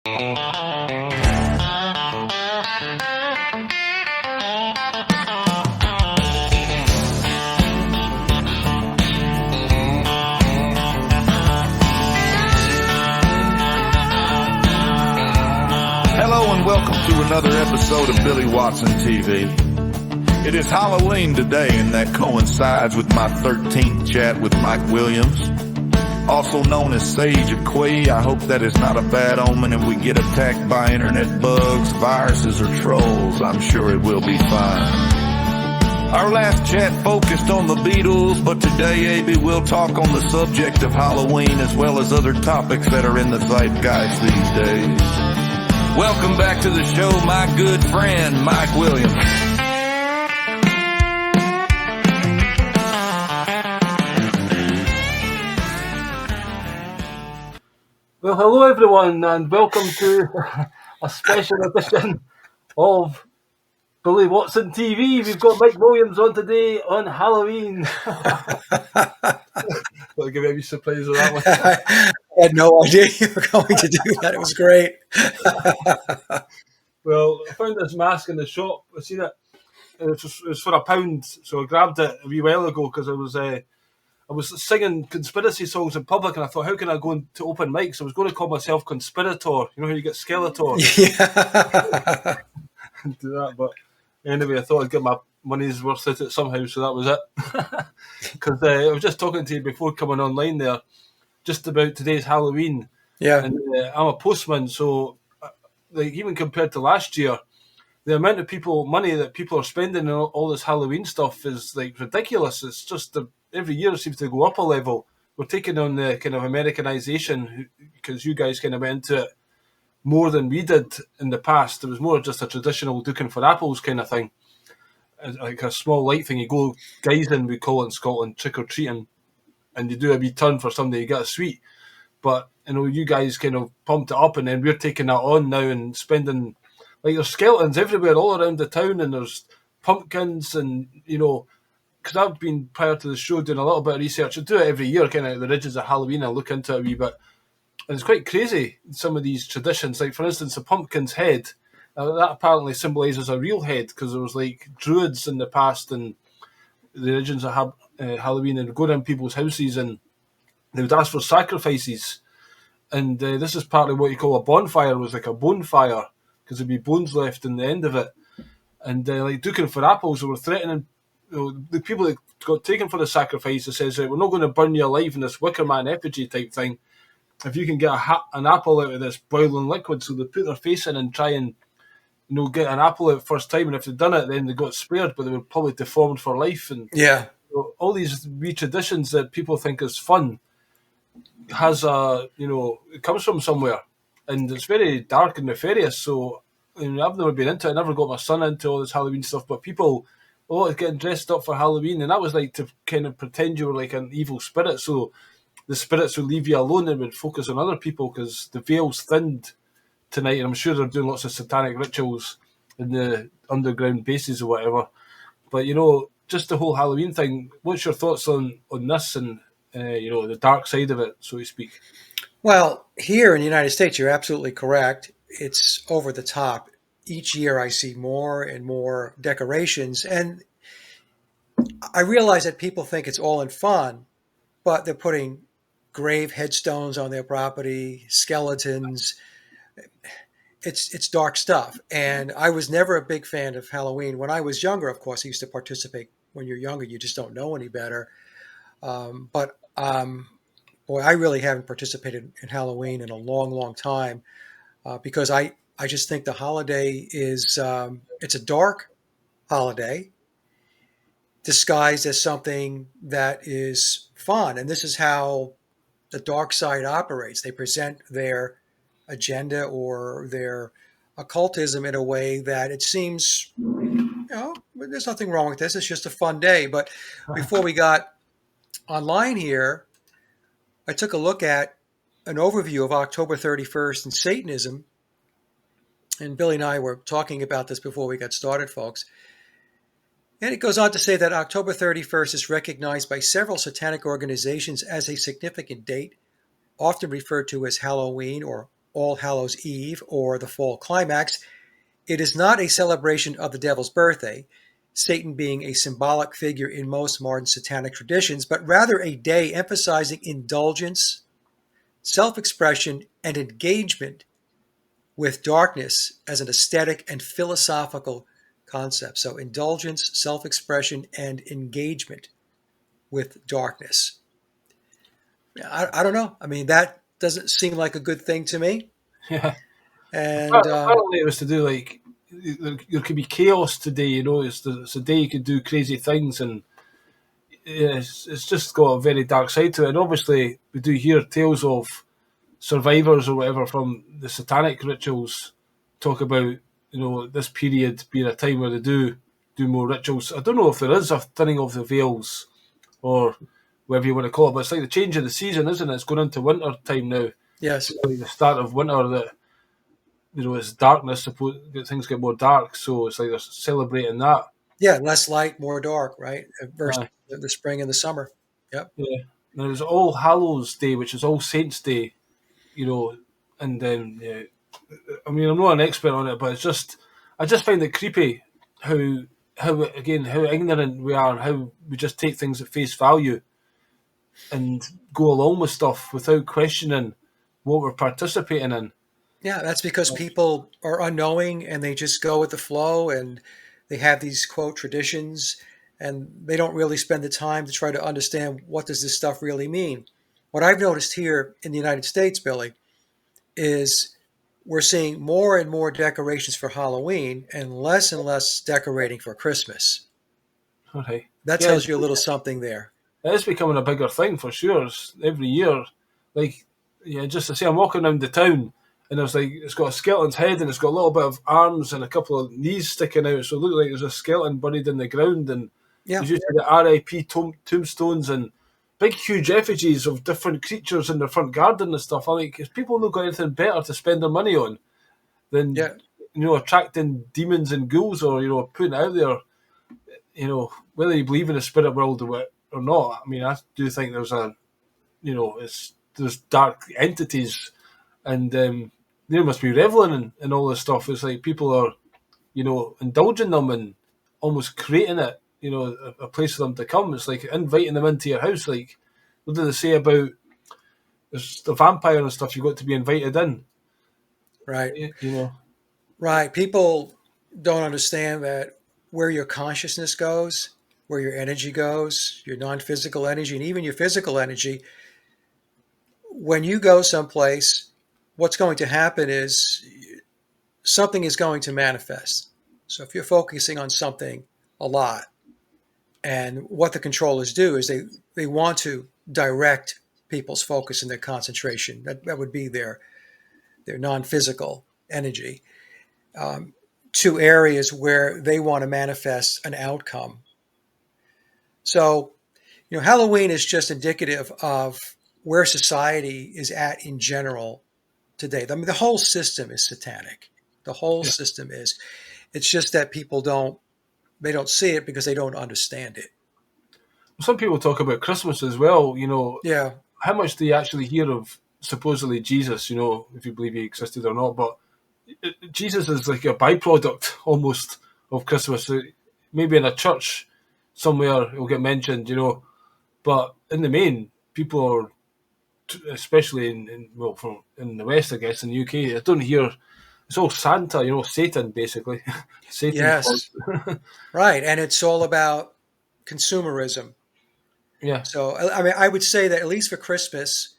Hello and welcome to another episode of Billy Watson TV. It is Halloween today, and that coincides with my 13th chat with Mike Williams, also known as Sage of Quay. I hope that is not a bad omen and we get attacked by internet bugs, viruses, or trolls. I'm sure it will be fine. Our last chat focused on the Beatles, but today, AB, we'll talk on the subject of Halloween as well as other topics that are in the zeitgeist these days. Welcome back to the show, my good friend, Mike Williams. Well, hello everyone, and welcome to a special edition of Billy Watson TV. We've got Mike Williams on today on Halloween. I'll give you a surprise on that one. I had no idea you were going to do that. It was great. Well, I found this mask in the shop. I seen it. It was for £1, so I grabbed it a wee while ago because I was singing conspiracy songs in public, and I thought, how can I go into open mics? I was going to call myself Conspirator. You know how you get Skeletor? Yeah. Do that, but anyway, I thought I'd get my money's worth out of it somehow, so that was it. Because I was just talking to you before coming online there, just about today's Halloween. Yeah. And I'm a postman, so like even compared to last year, the amount of money that people are spending on all this Halloween stuff is like ridiculous. It's just every year it seems to go up a level. We're taking on the kind of Americanization because you guys kind of went into it more than we did in the past. It was more just a traditional looking for apples kind of thing. Like a small light thing. You go guising, we call it in Scotland, trick-or-treating, and you do a wee turn for somebody, you get a sweet. But, you know, you guys kind of pumped it up, and then we're taking that on now and spending, like, there's skeletons everywhere all around the town, and there's pumpkins, and, you know, because I've been, prior to the show, doing a little bit of research. I do it every year, kind of the ridges of Halloween. I look into it a wee bit. And it's quite crazy, some of these traditions. Like, for instance, the pumpkin's head, that apparently symbolises a real head, because there was, like, druids in the past and the origins of Halloween, and go down people's houses and they would ask for sacrifices. And this is partly what you call a bonfire, was like a bonfire, because there'd be bones left in the end of it. And like looking for apples, they were threatening, you know, the people that got taken for the sacrifice. It says, we're not going to burn you alive in this Wicker Man effigy type thing. If you can get an apple out of this boiling liquid, so they put their face in and try and, you know, get an apple out first time. And if they'd done it, then they got spared, but they were probably deformed for life. And Yeah. you know, all these wee traditions that people think is fun has it comes from somewhere, and it's very dark and nefarious. So, you know, I've never been into it. I never got my son into all this Halloween stuff, but people, getting dressed up for Halloween, and that was like to kind of pretend you were like an evil spirit, so the spirits would leave you alone and would focus on other people, because the veil's thinned tonight, and I'm sure they're doing lots of satanic rituals in the underground bases or whatever. But, you know, just the whole Halloween thing, what's your thoughts on this and, the dark side of it, so to speak? Well, here in the United States, you're absolutely correct. It's over the top. Each year I see more and more decorations, and I realize that people think it's all in fun, but they're putting grave headstones on their property, skeletons. It's dark stuff. And I was never a big fan of Halloween. When I was younger, of course, I used to participate. When you're younger, you just don't know any better. Boy, I really haven't participated in Halloween in a long, long time because I just think the holiday is, it's a dark holiday disguised as something that is fun. And this is how the dark side operates. They present their agenda or their occultism in a way that it seems, there's nothing wrong with this. It's just a fun day. But before we got online here, I took a look at an overview of October 31st and Satanism. And Billy and I were talking about this before we got started, folks. And it goes on to say that October 31st is recognized by several satanic organizations as a significant date, often referred to as Halloween or All Hallows Eve or the fall climax, it is not a celebration of the devil's birthday, Satan being a symbolic figure in most modern satanic traditions, but rather a day emphasizing indulgence, self-expression, and engagement with darkness as an aesthetic and philosophical concept. So indulgence, self-expression, and engagement with darkness. I don't know. I mean, that doesn't seem like a good thing to me. Yeah. And Apparently, it was to do like there could be chaos today. It's a day you could do crazy things, and it's just got a very dark side to it. And obviously, we do hear tales of survivors or whatever from the satanic rituals talk about this period being a time where they do more rituals. I don't know if there is a thinning of the veils or whatever you want to call it, but it's like the change of the season, isn't it? It's going into winter time now. yes, It's like the start of winter that it's darkness. Suppose things get more dark, so it's like they're celebrating that. yeah, less light, more dark, right? Versus Uh, the spring and the summer. Yep. yeah. Now there's All Hallows Day, which is All Saints Day, and then yeah, I mean, I'm not an expert on it, but I just find it creepy how ignorant we are, how we just take things at face value and go along with stuff without questioning what we're participating in. Yeah, that's because people are unknowing and they just go with the flow and they have these quote traditions and they don't really spend the time to try to understand what does this stuff really mean. What I've noticed here in the United States, Billy, is we're seeing more and more decorations for Halloween and less decorating for Christmas. All right. That Yeah, tells you a little something there. it is becoming a bigger thing for sure. Every year, like just to say, I'm walking around the town and there's like it's got a skeleton's head and it's got a little bit of arms and a couple of knees sticking out, so it looks like there's a skeleton buried in the ground. And Yeah, there's usually the R.I.P. Tombstones and big, huge effigies of different creatures in their front garden and stuff. I like, if people not got anything better to spend their money on than yeah, attracting demons and ghouls or putting it out there. Whether you believe in the spirit world or not, I mean, I do think there's there's dark entities, and they must be reveling in all this stuff. It's like people are, indulging them and almost creating it, a place for them to come. It's like inviting them into your house. Like, what do they say about there's the vampire and stuff? You got to be invited in, right. you know. Right. People don't understand that where your consciousness goes, where your energy goes, your non physical energy, and even your physical energy, when you go someplace, what's going to happen is something is going to manifest. So if you're focusing on something a lot, and what the controllers do is they want to direct people's focus and their concentration. That would be their non physical energy. To areas where they want to manifest an outcome. So, Halloween is just indicative of where society is at in general today. I mean, the whole system is satanic. The whole Yeah. system is. It's just that people don't see it because they don't understand it. Some people talk about Christmas as well. Yeah, How much do you actually hear of supposedly Jesus? If you believe he existed or not, but Jesus is like a byproduct almost of Christmas. Maybe in a church somewhere it'll get mentioned, but in the main, people are, especially in the West, I guess, in the UK, I don't hear. It's all Santa, Satan basically, Satan. yes, right. And it's all about consumerism. Yeah, So, I mean, I would say that at least for Christmas,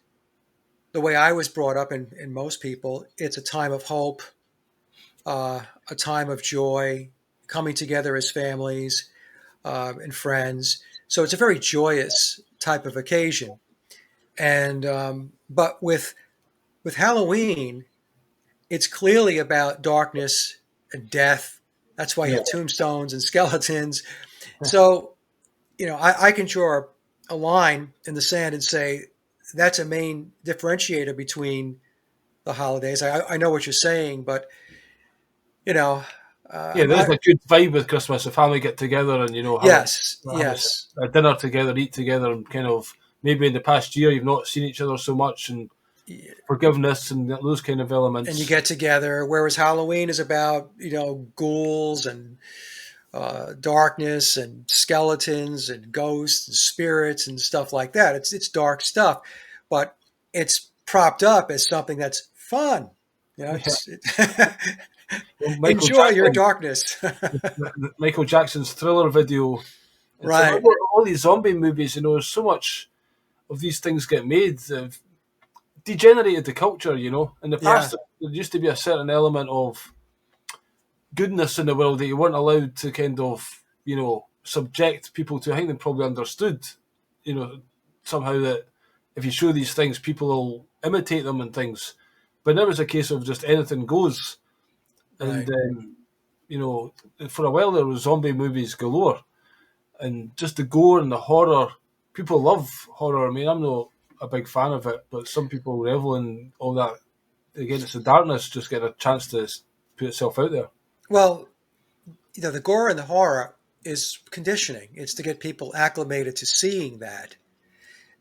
the way I was brought up in most people, it's a time of hope, a time of joy, coming together as families and friends. So it's a very joyous type of occasion. And but with Halloween, it's clearly about darkness and death. That's why you yeah, have tombstones and skeletons. So I can draw a line in the sand and say that's a main differentiator between the holidays. I know what you're saying, but you know, yeah. There's I, a good vibe with Christmas. The family get together and yes, have yes, a dinner together, eat together, and kind of maybe in the past year you've not seen each other so much, and forgiveness and those kind of and you elements. get together. Whereas Halloween is about, ghouls and darkness and skeletons and ghosts and spirits and stuff like that. It's dark stuff, but it's propped up as something that's fun. Yeah. Well, Enjoy your darkness. Michael Jackson's Thriller video. It's a Right. lot all these zombie movies. There's so much of these things get made. They've degenerated the culture. In the Yeah. past, there used to be a certain element of goodness in the world that you weren't allowed to kind of, subject people to. I think they probably understood, you know, somehow that if you show these things, people will imitate them and things. But now it's a case of just anything goes. And, Right. for a while there was zombie movies galore. And just the gore and the horror. People love horror. I mean, I'm not a big fan of it, but some people revel in all that. Again, it's the darkness just getting a chance to put itself out there. Well, the gore and the horror is conditioning. It's to get people acclimated to seeing that.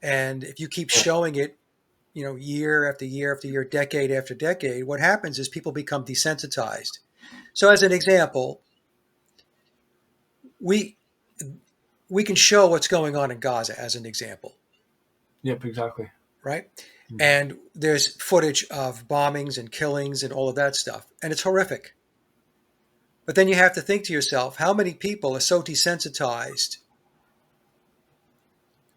And if you keep showing it, year after year after year, decade after decade, what happens is people become desensitized. So, as an example, we we can show what's going on in Gaza as an example, Yep, exactly. right? And there's footage of bombings and killings and all of that stuff, and it's horrific. But then you have to think to yourself, how many people are so desensitized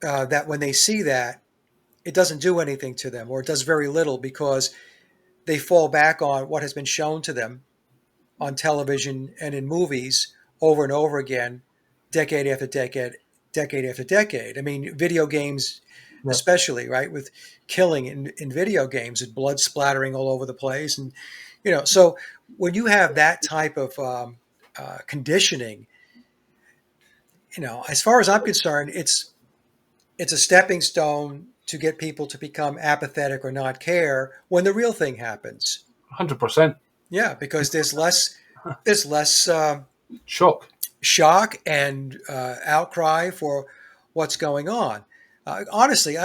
that when they see that, it doesn't do anything to them, or it does very little because they fall back on what has been shown to them on television and in movies over and over again, decade after decade, decade after decade. I mean, video games, Yep. especially, right, with killing in video games and blood splattering all over the place. And, so when you have that type of conditioning, as far as I'm concerned, it's a stepping stone to get people to become apathetic or not care when the real thing happens. 100%. Yeah, because there's less Shock. shock and outcry for what's going on. Honestly,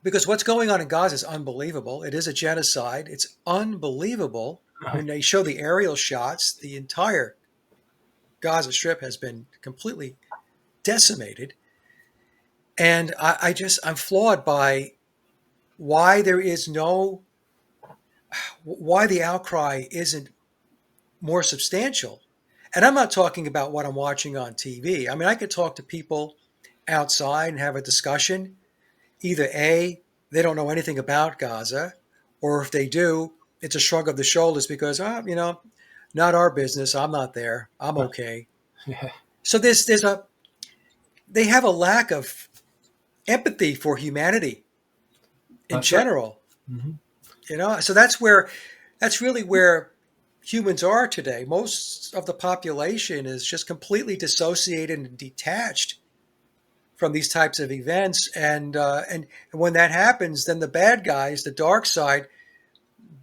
because what's going on in Gaza is unbelievable. It is a genocide. It's unbelievable. When they show the aerial shots, the entire Gaza Strip has been completely decimated. And I'm flawed by why why the outcry isn't more substantial. And I'm not talking about what I'm watching on TV. I mean, I could talk to people outside and have a discussion. Either A, they don't know anything about Gaza, or if they do, it's a shrug of the shoulders because, not our business. I'm not there. I'm okay. Yeah. So they have a lack of empathy for humanity in That's it. general. Mm-hmm. So that's really where humans are today. Most of the population is just completely dissociated and detached from these types of events. And when that happens, then the bad guys, the dark side,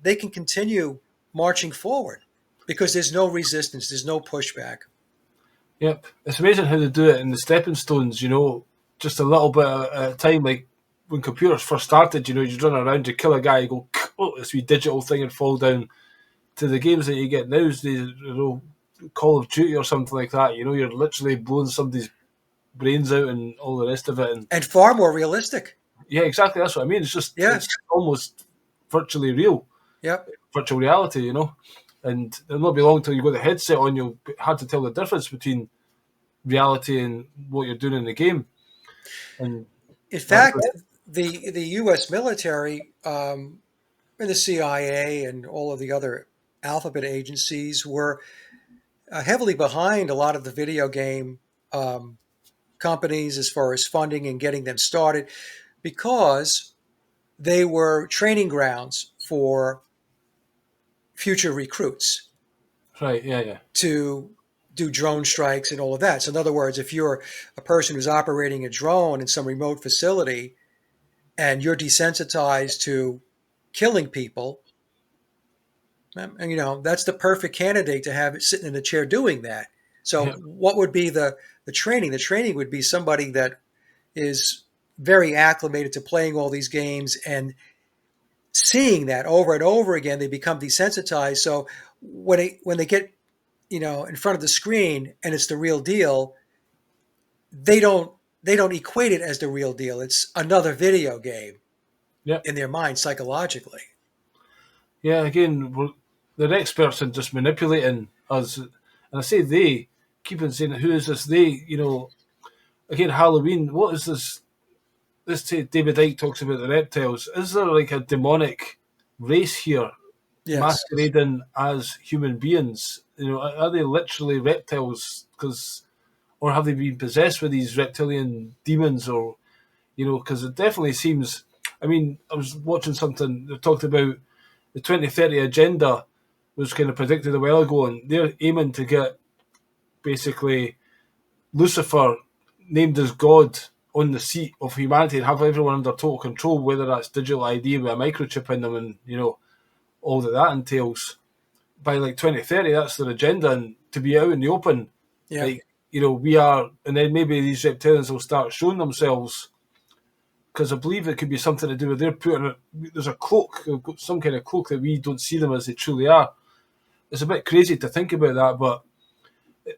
they can continue marching forward because there's no resistance, there's no pushback. Yep. It's amazing how they do it in the stepping stones, just a little bit at a time. Like when computers first started, you'd run around, you kill a guy, you go, oh, this wee digital thing and fall down. To the games that you get now, Call of Duty or something like that, you're literally blowing somebody's brains out and all the rest of it. And far more realistic. Yeah, exactly. That's what I mean. Yeah. It's almost virtually real. Yep. Virtual reality, And it'll not be long till you got the headset on. You'll be hard to tell the difference between reality and what you're doing in the game. And in fact, the U.S. military and the CIA and all of the other alphabet agencies were heavily behind a lot of the video game companies as far as funding and getting them started because they were training grounds for future recruits. Right, yeah. To do drone strikes and all of that. So in other words, if you're a person who's operating a drone in some remote facility and you're desensitized to killing people, and that's the perfect candidate to have it sitting in a chair doing that. So what would be the training? The training would be somebody that is very acclimated to playing all these games and seeing that over and over again, they become desensitized. So when they get, in front of the screen and it's the real deal, they don't they don't equate it as the real deal. It's another video game Yeah, in their mind psychologically. yeah. Again, they're experts in just manipulating us, and I say they keep on saying, "Who is this they?" Again, Halloween. What is this? David Icke talks about the reptiles. Is there like a demonic race here Yes. masquerading as human beings? Are they literally reptiles? Or have they been possessed with these reptilian demons? Or because it definitely seems. I mean, I was watching something that talked about the 2030 agenda was kind of predicted a while ago, and they're aiming to get basically Lucifer named as God on the seat of humanity and have everyone under total control, whether that's digital ID with a microchip in them and, all that entails. By like 2030, that's their agenda. And to be out in the open, Yeah. like, we are, and then maybe these reptilians will start showing themselves because I believe it could be something to do with there's a cloak, they've got some kind of cloak that we don't see them as they truly are. It's a bit crazy to think about that, but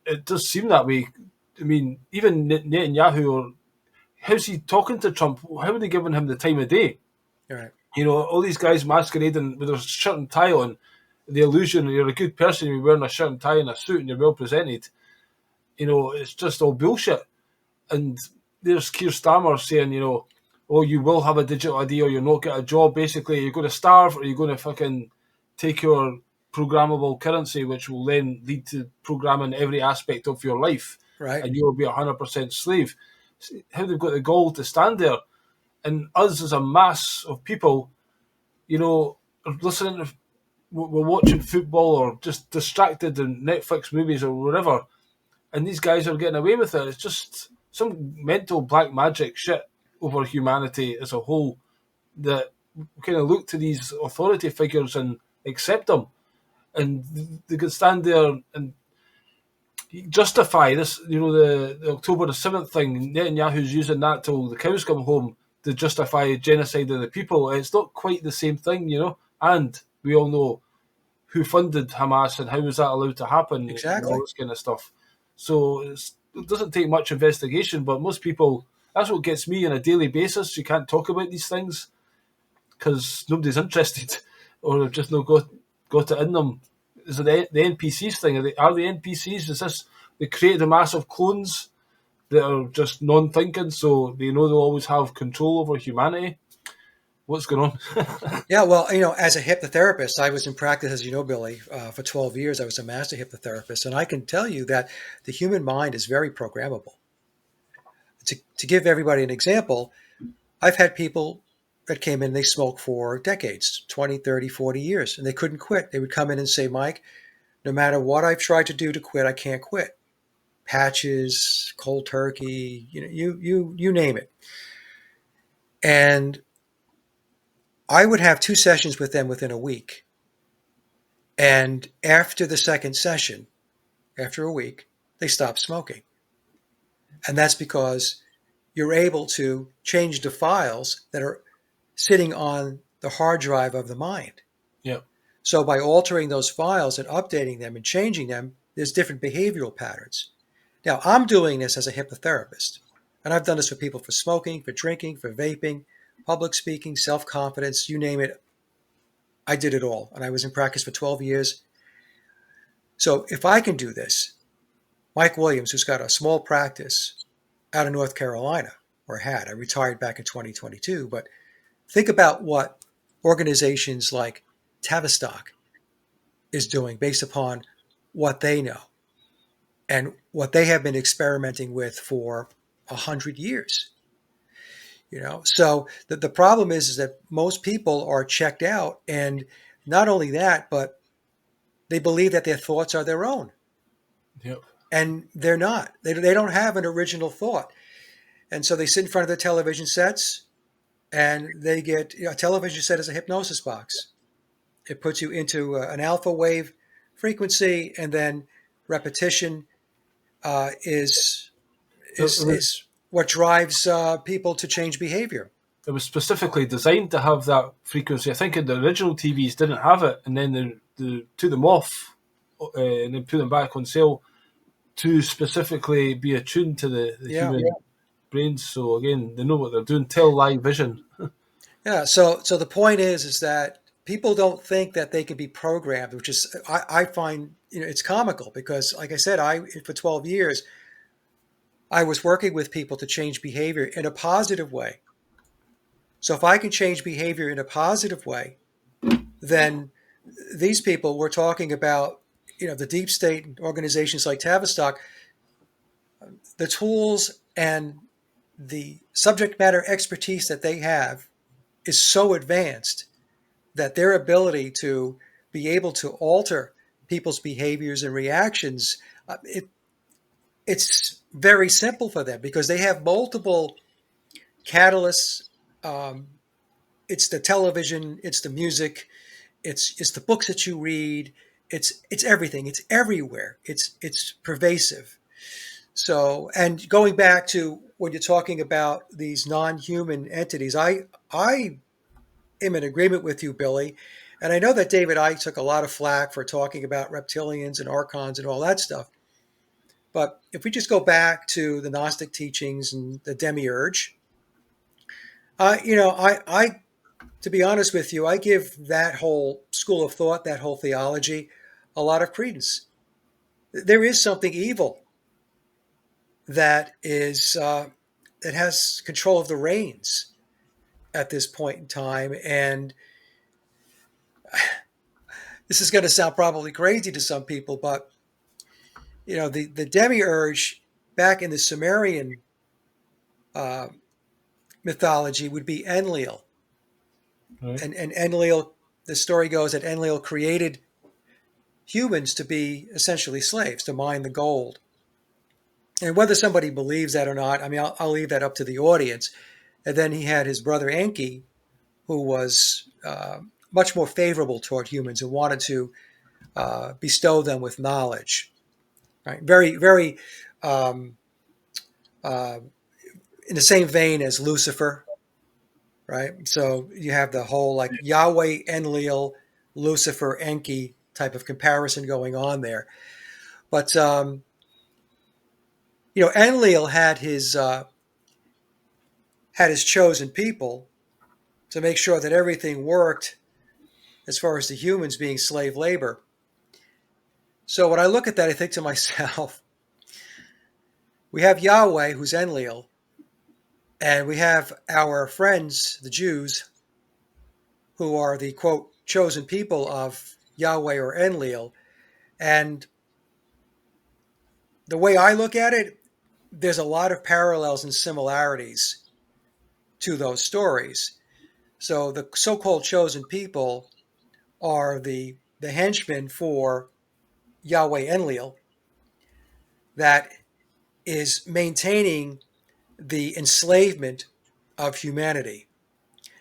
it does seem that way. I mean, even Netanyahu, or how's he talking to Trump? How are they giving him the time of day? All right. All these guys masquerading with their shirt and tie on, the illusion that you're a good person, you're wearing a shirt and tie and a suit and you're well presented. It's just all bullshit. And there's Keir Starmer saying, oh, you will have a digital ID or you'll not get a job. Basically, you're going to starve or you're going to fucking take your programmable currency, which will then lead to programming every aspect of your life. Right. And you will be 100% slave. How they've got the gall to stand there. And us as a mass of people, are listening to, we're watching football or just distracted in Netflix movies or whatever, and these guys are getting away with it. It's just some mental black magic shit over humanity as a whole that kind of look to these authority figures and accept them, and they can stand there and justify this. The October the 7th thing. Netanyahu's using that till the cows come home to justify genocide of the people. It's not quite the same thing, and we all know who funded Hamas and how was that allowed to happen, Exactly. all this kind of stuff. So it doesn't take much investigation, but most people, that's what gets me on a daily basis. You can't talk about these things because nobody's interested or they've just not got it in them. Is it the NPCs thing? Are the NPCs? Is this they created a massive clones that are just non-thinking, so they know they'll always have control over humanity? What's going on? Yeah, well, as a hypnotherapist, I was in practice, as you know, Billy, for 12 years. I was a master hypnotherapist, and I can tell you that the human mind is very programmable. To give everybody an example, I've had people that came in, they smoked for decades, 20, 30, 40 years, and they couldn't quit. They would come in and say, Mike, no matter what I've tried to do to quit, I can't quit. Patches, cold turkey, you name it. And I would have 2 sessions with them within a week. And after the second session, after a week, they stop smoking. And that's because you're able to change the files that are sitting on the hard drive of the mind. Yeah. So by altering those files and updating them and changing them, there's different behavioral patterns. Now, I'm doing this as a hypnotherapist, and I've done this for people for smoking, for drinking, for vaping, public speaking, self-confidence, you name it. I did it all, and I was in practice for 12 years. So if I can do this, Mike Williams, who's got a small practice out of North Carolina, or had, I retired back in 2022, but think about what organizations like Tavistock is doing based upon what they know and what they have been experimenting with for 100 years. So the problem is that most people are checked out, and not only that, but they believe that their thoughts are their own. Yep. And they're not. They don't have an original thought. And so they sit in front of their television sets, and they get a television set as a hypnosis box. It puts you into an alpha wave frequency, and then repetition is The, what drives people to change behavior. It was specifically designed to have that frequency. I think in the original TVs didn't have it, and then they took them off and then put them back on sale to specifically be attuned to the Yeah. human brains. So again, they know what they're doing. Live vision. Yeah. So the point is that people don't think that they can be programmed, which is I find it's comical because, like I said, for 12 years I was working with people to change behavior in a positive way. So if I can change behavior in a positive way, then these people we're talking about, the deep state organizations like Tavistock, the tools and the subject matter expertise that they have is so advanced that their ability to be able to alter people's behaviors and reactions, it's very simple for them because they have multiple catalysts. It's the television, it's the music, it's the books that you read, it's everything, it's everywhere, it's pervasive. So, and going back to when you're talking about these non-human entities, I am in agreement with you, Billy. And I know that David Icke took a lot of flack for talking about reptilians and archons and all that stuff. But if we just go back to the Gnostic teachings and the Demiurge, I, to be honest with you, I give that whole school of thought, that whole theology, a lot of credence. There is something evil that that has control of the reins at this point in time, and this is going to sound probably crazy to some people, but the demiurge back in the Sumerian uh, mythology would be Enlil, Right. and Enlil. The story goes that Enlil created humans to be essentially slaves to mine the gold. And whether somebody believes that or not, I mean, I'll leave that up to the audience. And then he had his brother Enki, who was much more favorable toward humans and wanted to bestow them with knowledge. Right? Very, very um, uh, in the same vein as Lucifer. Right? So you have the whole like Yahweh, Enlil, Lucifer, Enki type of comparison going on there. But Enlil had his chosen people to make sure that everything worked as far as the humans being slave labor. So when I look at that, I think to myself, we have Yahweh, who's Enlil, and we have our friends, the Jews, who are the, quote, chosen people of Yahweh or Enlil. And the way I look at it, there's a lot of parallels and similarities to those stories. So the so-called chosen people are the henchmen for Yahweh Enlil that is maintaining the enslavement of humanity.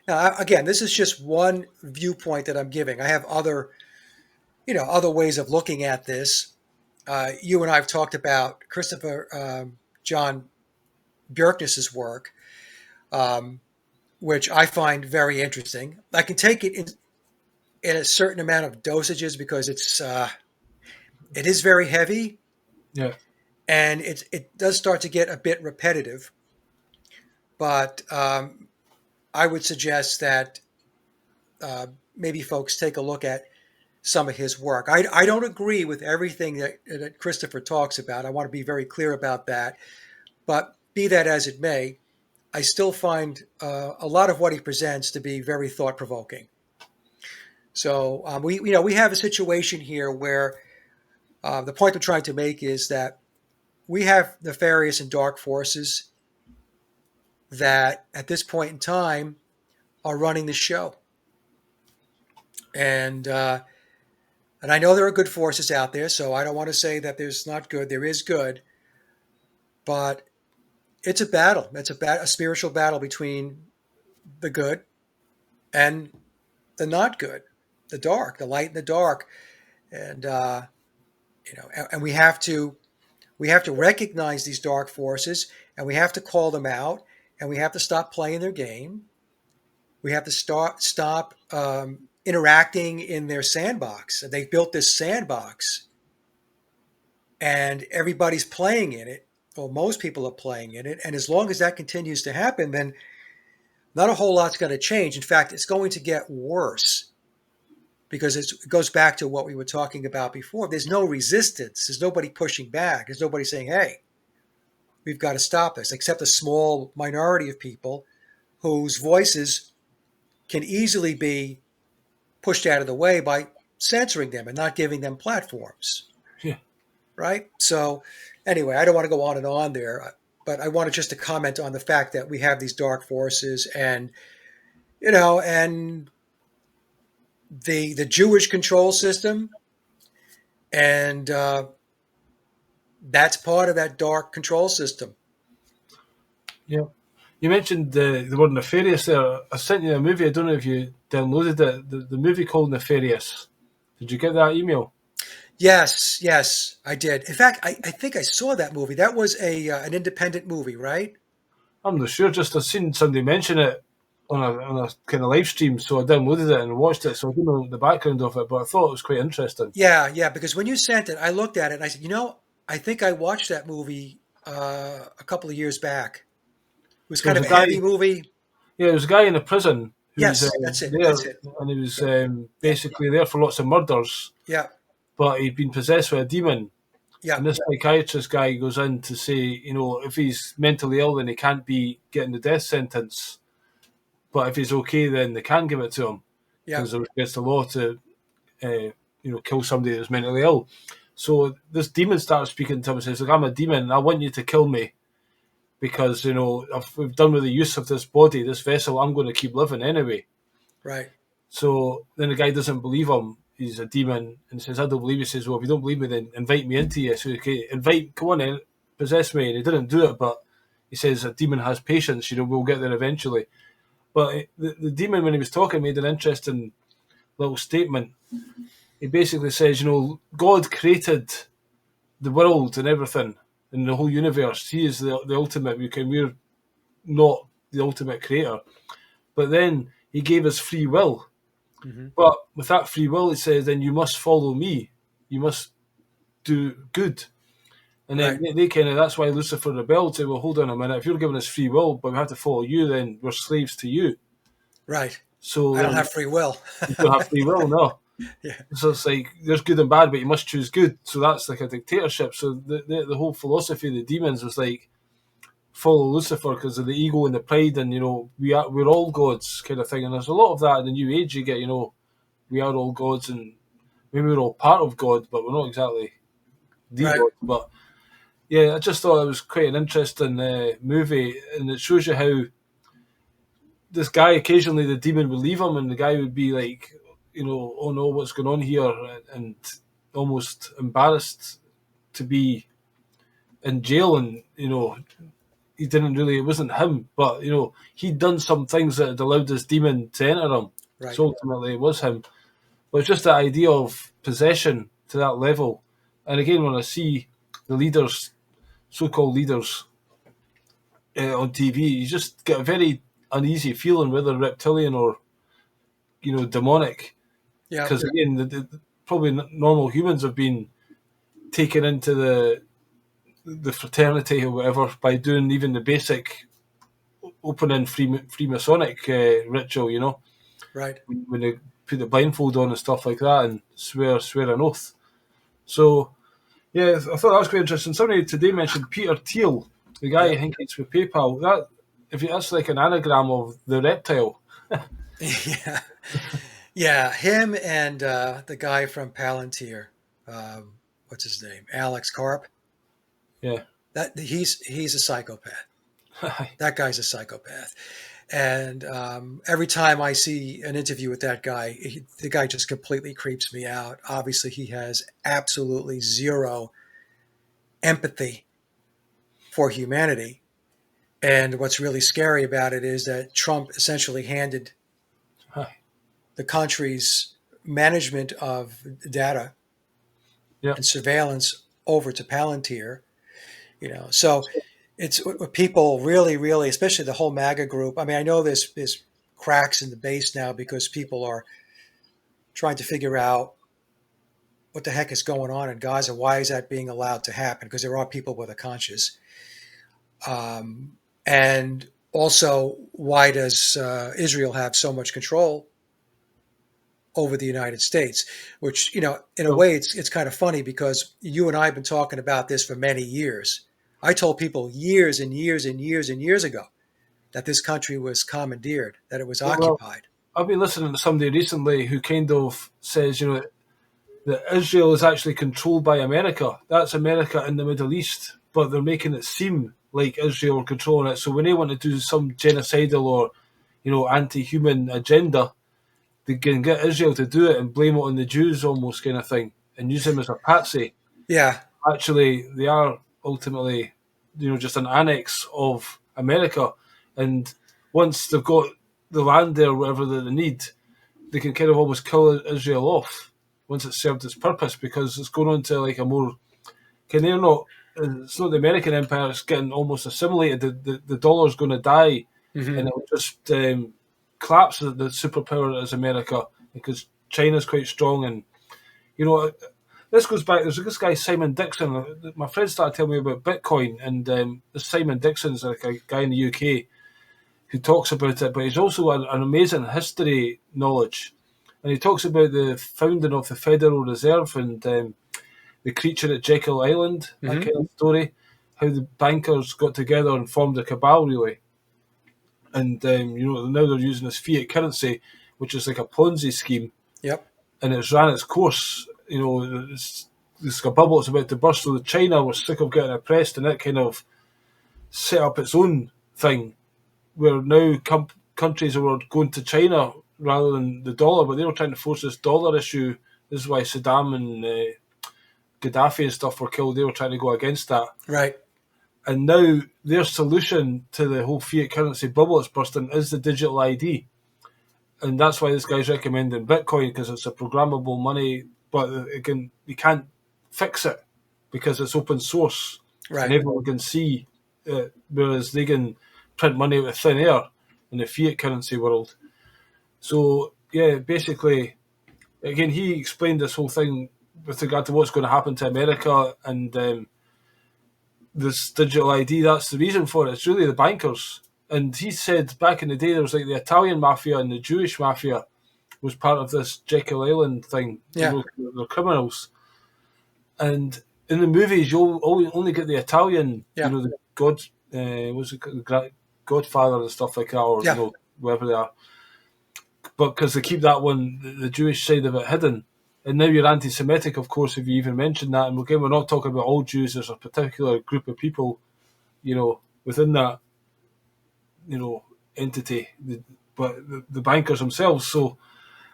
Now, again, this is just one viewpoint that I'm giving. I have other ways of looking at this. You and I have talked about Christopher John Bjerknes's work, which I find very interesting. I can take it in a certain amount of dosages because it is very heavy, Yeah. and it does start to get a bit repetitive. But I would suggest that maybe folks take a look at some of his work. I don't agree with everything that Christopher talks about. I want to be very clear about that. But be that as it may, I still find a lot of what he presents to be very thought provoking. So we have a situation here where the point I'm trying to make is that we have nefarious and dark forces that at this point in time are running the show. And I know there are good forces out there, so I don't want to say that there's not good. There is good, but it's a battle. It's a spiritual battle between the good and the not good, the dark, the light and the dark, and and we have to We have to recognize these dark forces, and we have to call them out, and we have to stop playing their game. We have to stop interacting in their sandbox. They've built this sandbox, and everybody's playing in it, or most people are playing in it. And as long as that continues to happen, then not a whole lot's going to change. In fact, it's going to get worse because it goes back to what we were talking about before. There's no resistance. There's nobody pushing back. There's nobody saying, hey, we've got to stop this, except a small minority of people whose voices can easily be pushed out of the way by censoring them and not giving them platforms. Yeah. Right? So anyway, I don't want to go on and on there, but I wanted just to comment on the fact that we have these dark forces and, and the Jewish control system, and that's part of that dark control system. Yeah. You mentioned the word nefarious there. I sent you a movie. I don't know if you downloaded it. The movie called Nefarious. Did you get that email? Yes, I did. In fact, I think I saw that movie. That was an independent movie, right? I'm not sure. Just I've seen somebody mention it on a kind of live stream, so I downloaded it and watched it. So I don't know the background of it, but I thought it was quite interesting. Yeah. Because when you sent it, I looked at it and I said, I think I watched that movie a couple of years back. It was So kind of a heavy movie. Yeah, there was a guy in a prison who Yes, was that's it. there, That's it. and he was basically there for lots of murders, Yeah, but he'd been possessed with a demon. yeah, And this psychiatrist guy goes in to say, if he's mentally ill, then he can't be getting the death sentence. But if he's okay, then they can give it to him yeah. because there's against the law to, kill somebody that's mentally ill. So this demon starts speaking to him and says, "Look, I'm a demon. I want you to kill me because if we've done with the use of this body, this vessel. I'm going to keep living anyway." Right. So then the guy doesn't believe him. He's a demon and says, "I don't believe you." He says, "Well, if you don't believe me, then invite me into you." So okay, come on in, possess me. And he didn't do it, but he says a demon has patience. We'll get there eventually. But the demon, when he was talking, made an interesting little statement. He basically says, God created the world and everything in the whole universe. He is the ultimate. We're not the ultimate creator. But then he gave us free will. Mm-hmm. But with that free will, it says, then you must follow me. You must do good. And then that's why Lucifer rebelled. Say, well, hold on a minute. If you're giving us free will, but we have to follow you, then we're slaves to you. Right. So I don't have free will. You don't have free will, no. Yeah. So it's like there's good and bad, but you must choose good. So that's like a dictatorship. So the whole philosophy of the demons was like follow Lucifer because of the ego and the pride, and we're all gods kind of thing. And there's a lot of that in the New Age. You get we are all gods, and maybe we're all part of God, but we're not exactly the God. But yeah, I just thought it was quite an interesting movie, and it shows you how this guy, occasionally the demon would leave him, and the guy would be like, oh no, what's going on here, and almost embarrassed to be in jail, and he didn't really, it wasn't him, but he'd done some things that had allowed this demon to enter him. Right. So ultimately it was him. But it's just the idea of possession to that level. And again, when I see the leaders, so-called leaders, on TV, you just get a very uneasy feeling, whether reptilian or demonic. Yeah. Because again, probably normal humans have been taken into the fraternity or whatever by doing even the basic opening Freemasonic ritual. Right. When they put the blindfold on and stuff like that and swear an oath. So yeah, I thought that was quite interesting. Somebody today mentioned Peter Thiel, the guy I think it's with PayPal. That's like an anagram of the reptile. Yeah. Yeah, him and the guy from Palantir, what's his name? Alex Karp. Yeah. That he's a psychopath. That guy's a psychopath. And every time I see an interview with that guy, the guy just completely creeps me out. Obviously, he has absolutely zero empathy for humanity. And what's really scary about it is that Trump essentially handed the country's management of data and surveillance over to Palantir. So it's what people really, especially the whole MAGA group. I mean, I know there's cracks in the base now because people are trying to figure out what the heck is going on in Gaza. Why is that being allowed to happen? Because there are people with a conscience. And also, why does Israel have so much control over the United States? Which, in a So, way, it's kind of funny because you and I have been talking about this for many years. I told people years and years and years and years ago that this country was commandeered, that it was well, occupied. I've been listening to somebody recently who kind of says, that Israel is actually controlled by America. That's America in the Middle East, but they're making it seem like Israel are controlling it. So when they want to do some genocidal or, anti-human agenda, they can get Israel to do it and blame it on the Jews almost kind of thing and use them as a patsy. Yeah. Actually, they are ultimately, just an annex of America. And once they've got the land there, whatever that they need, they can kind of almost kill Israel off once it's served its purpose because it's going on to like a more it's not the American empire, it's getting almost assimilated. The dollar's going to die Hmm. and it'll just collapse the superpower that is America because China's quite strong. And you know this goes back, there's this guy Simon Dixon. My friend started telling me about Bitcoin, and this Simon Dixon's like a guy in the UK who talks about it, but he's also an amazing history knowledge. And he talks about the founding of the Federal Reserve and the creature at Jekyll Island, that Hmm. kind of story, how the bankers got together and formed a cabal, really. And, now they're using this fiat currency, which is like a Ponzi scheme, Yep. and it's ran its course. It's a bubble that's about to burst. So China was sick of getting oppressed, and it kind of set up its own thing where now countries were going to China rather than the dollar, but they were trying to force this dollar issue. This is why Saddam and Gaddafi and stuff were killed. They were trying to go against that. Right. And now their solution to the whole fiat currency bubble that's bursting is the digital ID. And that's why this guy's recommending Bitcoin, because it's a programmable money, but you can't fix it because it's open source and Right. everyone can see it, whereas they can print money out of thin air in the fiat currency world. So yeah, basically, again, he explained this whole thing with regard to what's going to happen to America and this digital ID. That's the reason for it. It's really the bankers. And he said back in the day there was like the Italian mafia and the Jewish mafia was part of this Jekyll Island thing. Yeah. They're criminals. And in the movies, you'll only get the Italian, Yeah. the God, what's it, Godfather and stuff like that, or Yeah. whoever they are. But because they keep that one, the Jewish side of it, hidden. And now you're anti-Semitic, of course, if you even mention that. And again, we're not talking about all Jews. There's a particular group of people, within that, entity, but the bankers themselves. So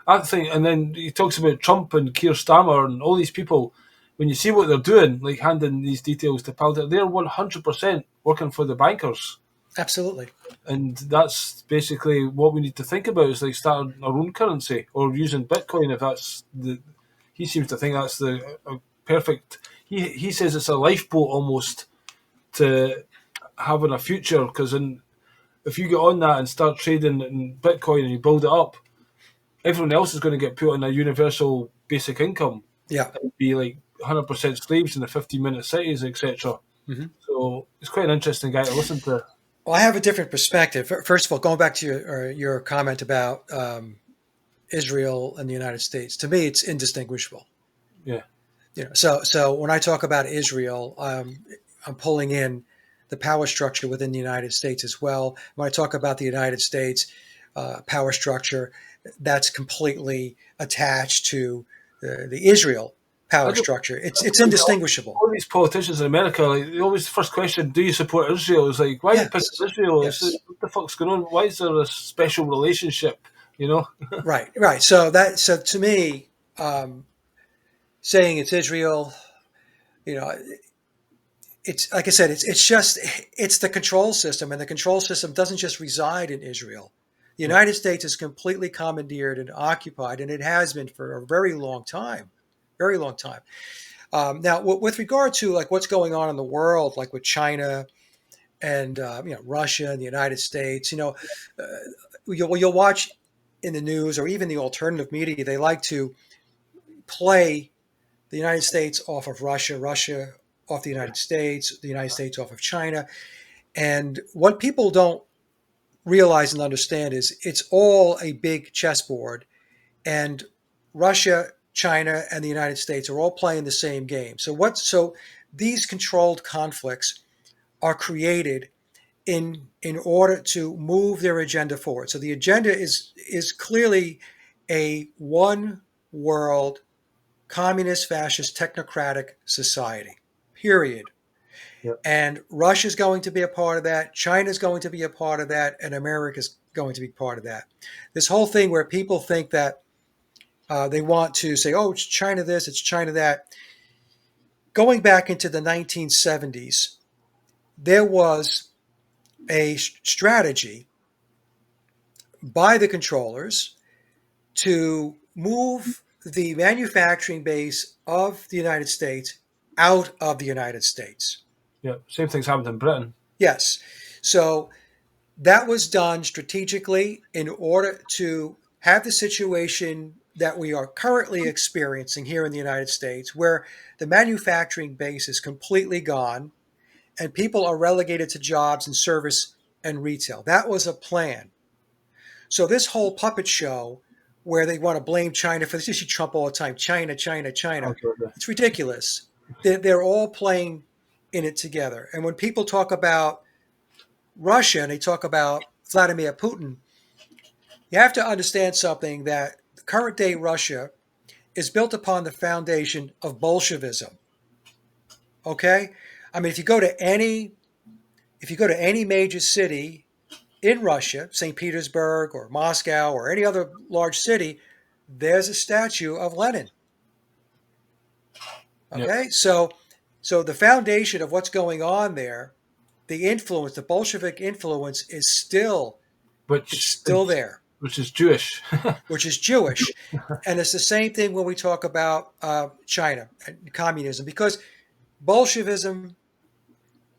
I think, and then he talks about Trump and Keir Starmer and all these people. When you see what they're doing, like handing these details to Palder, they're 100% working for the bankers. Absolutely. And that's basically what we need to think about is like starting our own currency or using Bitcoin if that's the. He seems to think that's the perfect. He says it's a lifeboat almost to having a future because if you get on that and start trading in Bitcoin and you build it up, everyone else is going to get put on a universal basic income Yeah. and be like 100% slaves in the 15-minute cities, etc. Hmm. So it's quite an interesting guy to listen to. Well, I have a different perspective. First of all, going back to your comment about Israel and the United States, to me, it's indistinguishable. Yeah. So when I talk about Israel, I'm pulling in the power structure within the United States as well. When I talk about the United States power structure, that's completely attached to the Israel I power don't, structure. It's indistinguishable. all these politicians in America, like, they always, the first question, do you support Israel? Is like, why are you Yes, picking Israel? It's like, yes, what the fuck's going on? Why is there a special relationship? You know? right. So to me, saying it's Israel, you know, it's like I said, it's the control system, and the control system doesn't just reside in Israel. The Yeah. United States is completely commandeered and occupied, and it has been for a very long time, very long time. Now, with regard to like what's going on in the world, like with China and Russia and the United States, uh, you'll watch in the news or even the alternative media, they like to play the United States off of Russia, Russia off the United States off of China. And what people don't realize and understand is it's all a big chessboard, and Russia, China, and the United States are all playing the same game. So these controlled conflicts are created in order to move their agenda forward. So the agenda is clearly a one world communist, fascist, technocratic society. Period. Yep. And Russia's going to be a part of that. China's going to be a part of that, and America's going to be part of that. This whole thing where people think that they want to say, "Oh, it's China this, it's China that." Going back into the 1970s, there was a strategy by the controllers to move the manufacturing base of the United States out of the United States. Yeah, same thing's happened in Britain. Yes. So that was done strategically in order to have the situation that we are currently experiencing here in the United States, where the manufacturing base is completely gone and people are relegated to jobs in service and retail. That was a plan. So this whole puppet show where they want to blame China for this, you see Trump all the time, China, China, China. Okay. It's ridiculous. They're all playing in it together. And when people talk about Russia and they talk about Vladimir Putin, you have to understand something that the current day Russia is built upon the foundation of Bolshevism. Okay? I mean, if you go to any major city in Russia, St. Petersburg or Moscow or any other large city, there's a statue of Lenin. Okay? Yep. So the foundation of what's going on there, the influence, the Bolshevik influence is still there. Which is Jewish. Which is Jewish. And it's the same thing when we talk about China and communism, because Bolshevism,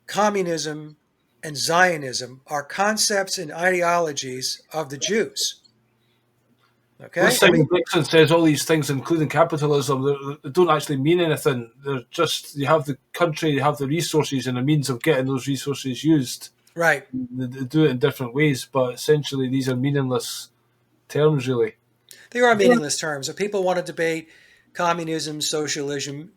communism, and Zionism are concepts and ideologies of the Jews. Okay? Simon Dixon says all these things, including capitalism, they don't actually mean anything. They're just, you have the country, you have the resources and a means of getting those resources used. Right. They do it in different ways, but essentially these are meaningless terms, really. They are meaningless terms. If people want to debate communism, socialism,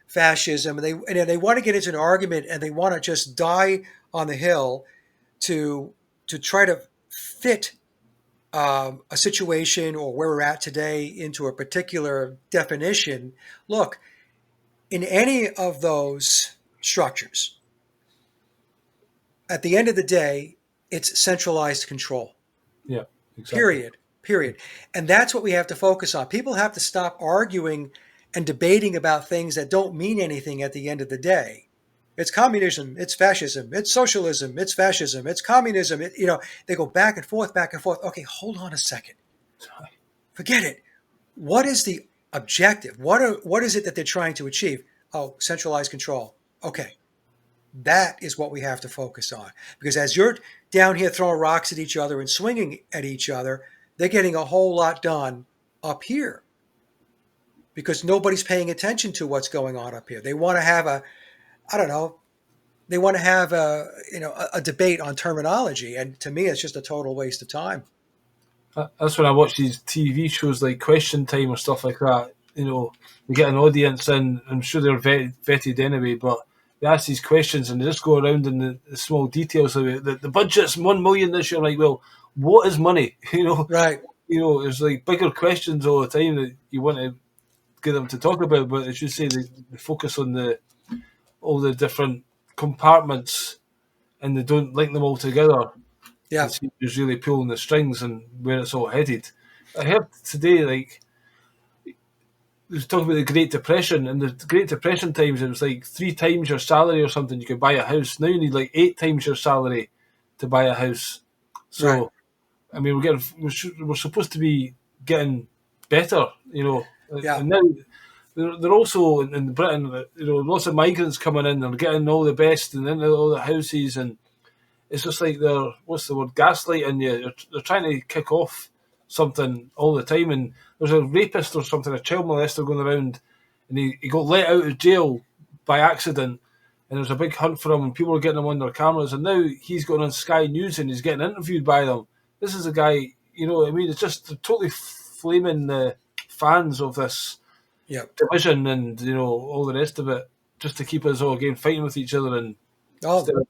fascism, and they want to get into an argument and they want to just die on the hill to try to fit a situation or where we're at today into a particular definition. Look, in any of those structures, at the end of the day, it's centralized control. Yeah, exactly. Period. And that's what we have to focus on. People have to stop arguing and debating about things that don't mean anything at the end of the day. It's communism, it's fascism, it's socialism, it's fascism, it's communism. They go back and forth, back and forth. Okay, hold on a second. Forget it. What is the objective? What is it that they're trying to achieve? Oh, centralized control. Okay. That is what we have to focus on. Because as you're down here throwing rocks at each other and swinging at each other, they're getting a whole lot done up here. Because nobody's paying attention to what's going on up here. They want to have a debate on terminology. And to me, it's just a total waste of time. That's when I watch these TV shows like Question Time or stuff like that. They get an audience in, I'm sure they're vetted anyway, but they ask these questions and they just go around in the small details of it. The budget's 1 million this year. Like, well, what is money? Right. There's like bigger questions all the time that you want to get them to talk about, but as you say, they focus on all the different compartments and they don't link them all together. Yeah. To see who's really pulling the strings and where it's all headed. I heard today, like, they was talking about the Great Depression, and the Great Depression times it was like 3 times your salary or something you could buy a house. Now you need like 8 times your salary to buy a house. So, right. I mean, we're supposed to be getting better, Yeah. And now they're also in Britain, lots of migrants coming in. They're getting all the best and into all the houses, and it's just like they're, what's the word, gaslighting you. They're trying to kick off something all the time. And there's a rapist or something, a child molester going around, and he got let out of jail by accident. And there's a big hunt for him, and people are getting him on their cameras. And now he's going on Sky News and he's getting interviewed by them. This is a guy, you know what I mean? It's just totally flaming fans of this Yep. division and all the rest of it, just to keep us all again fighting with each other and Oh, instead of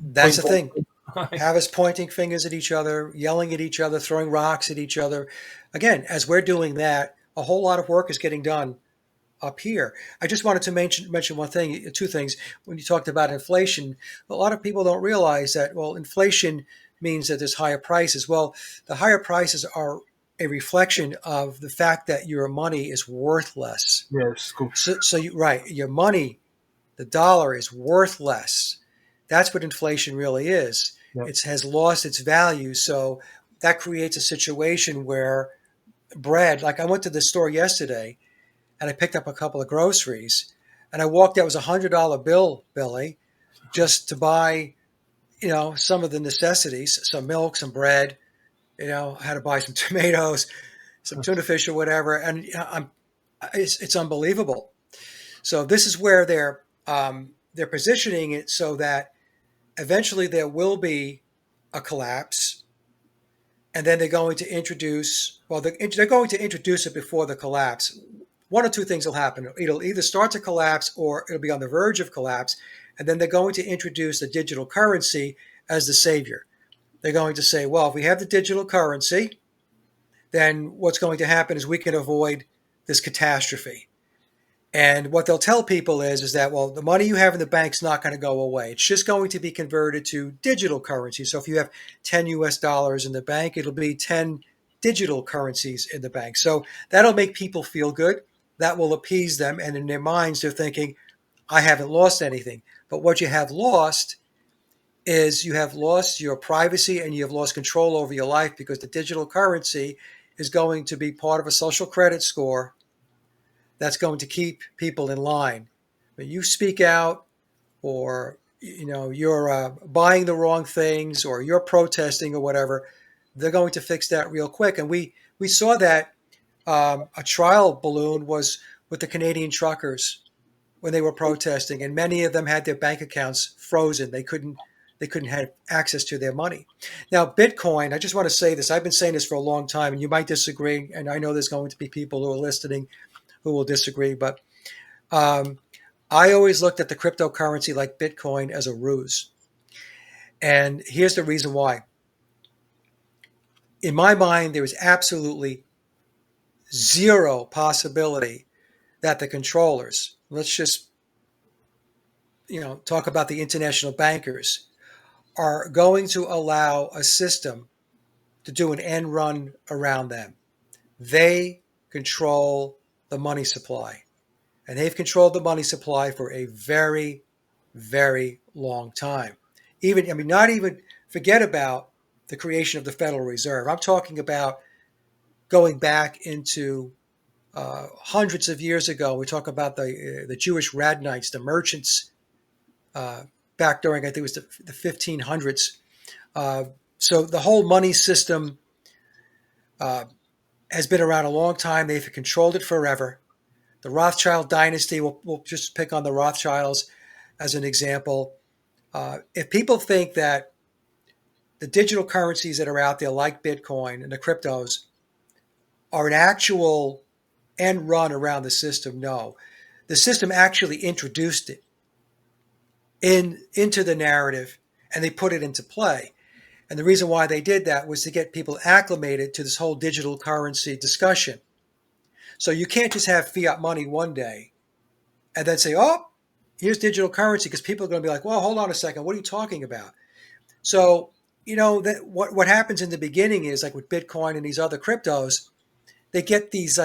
that's the thing. Have us pointing fingers at each other, yelling at each other, throwing rocks at each other. Again, as we're doing that, a whole lot of work is getting done up here. I just wanted to mention one thing, two things. When you talked about inflation, a lot of people don't realize that, well, inflation means that there's higher prices. Well, the higher prices are a reflection of the fact that your money is worth less. Yes, go. Right, your money, the dollar, is worth less. That's what inflation really is. Yep. It has lost its value. So that creates a situation where bread, like I went to the store yesterday and I picked up a couple of groceries and I walked out, it was $100 bill, Billy, just to buy, some of the necessities, some milk, some bread, I had to buy some tomatoes, some tuna fish or whatever. And it's unbelievable. So this is where they're positioning it so that eventually there will be a collapse, and then they're going to introduce, they're going to introduce it before the collapse. One or two things will happen. It'll either start to collapse or it'll be on the verge of collapse, and then they're going to introduce the digital currency as the savior. They're going to say, well, if we have the digital currency, then what's going to happen is we can avoid this catastrophe. And what they'll tell people is that, well, the money you have in the bank's not going to go away. It's just going to be converted to digital currency. So if you have 10 US dollars in the bank, it'll be 10 digital currencies in the bank. So that'll make people feel good. That will appease them. And in their minds, they're thinking, I haven't lost anything. But what you have lost is you have lost your privacy and you have lost control over your life, because the digital currency is going to be part of a social credit score that's going to keep people in line. But you speak out, or you're buying the wrong things, or you're protesting or whatever, they're going to fix that real quick. And we saw that a trial balloon was with the Canadian truckers when they were protesting, and many of them had their bank accounts frozen. They couldn't have access to their money. Now, Bitcoin, I just want to say this. I've been saying this for a long time, and you might disagree, and I know there's going to be people who are listening who will disagree, but I always looked at the cryptocurrency like Bitcoin as a ruse. And here's the reason why. In my mind, there is absolutely zero possibility that the controllers, let's just talk about the international bankers, are going to allow a system to do an end run around them. They control the money supply. And they've controlled the money supply for a very, very long time. Not even forget about the creation of the Federal Reserve. I'm talking about going back into hundreds of years ago. We talk about the Jewish Radnites, the merchants, back during, I think it was the 1500s. So the whole money system has been around a long time. They've controlled it forever. The Rothschild dynasty, we'll just pick on the Rothschilds as an example. If people think that the digital currencies that are out there, like Bitcoin and the cryptos, are an actual end run around the system, no. The system actually introduced it into the narrative, and they put it into play. And the reason why they did that was to get people acclimated to this whole digital currency discussion. So you can't just have fiat money one day and then say, oh, here's digital currency, because people are going to be like, well, hold on a second, what are you talking about? So, what happens in the beginning is, like with Bitcoin and these other cryptos, they get these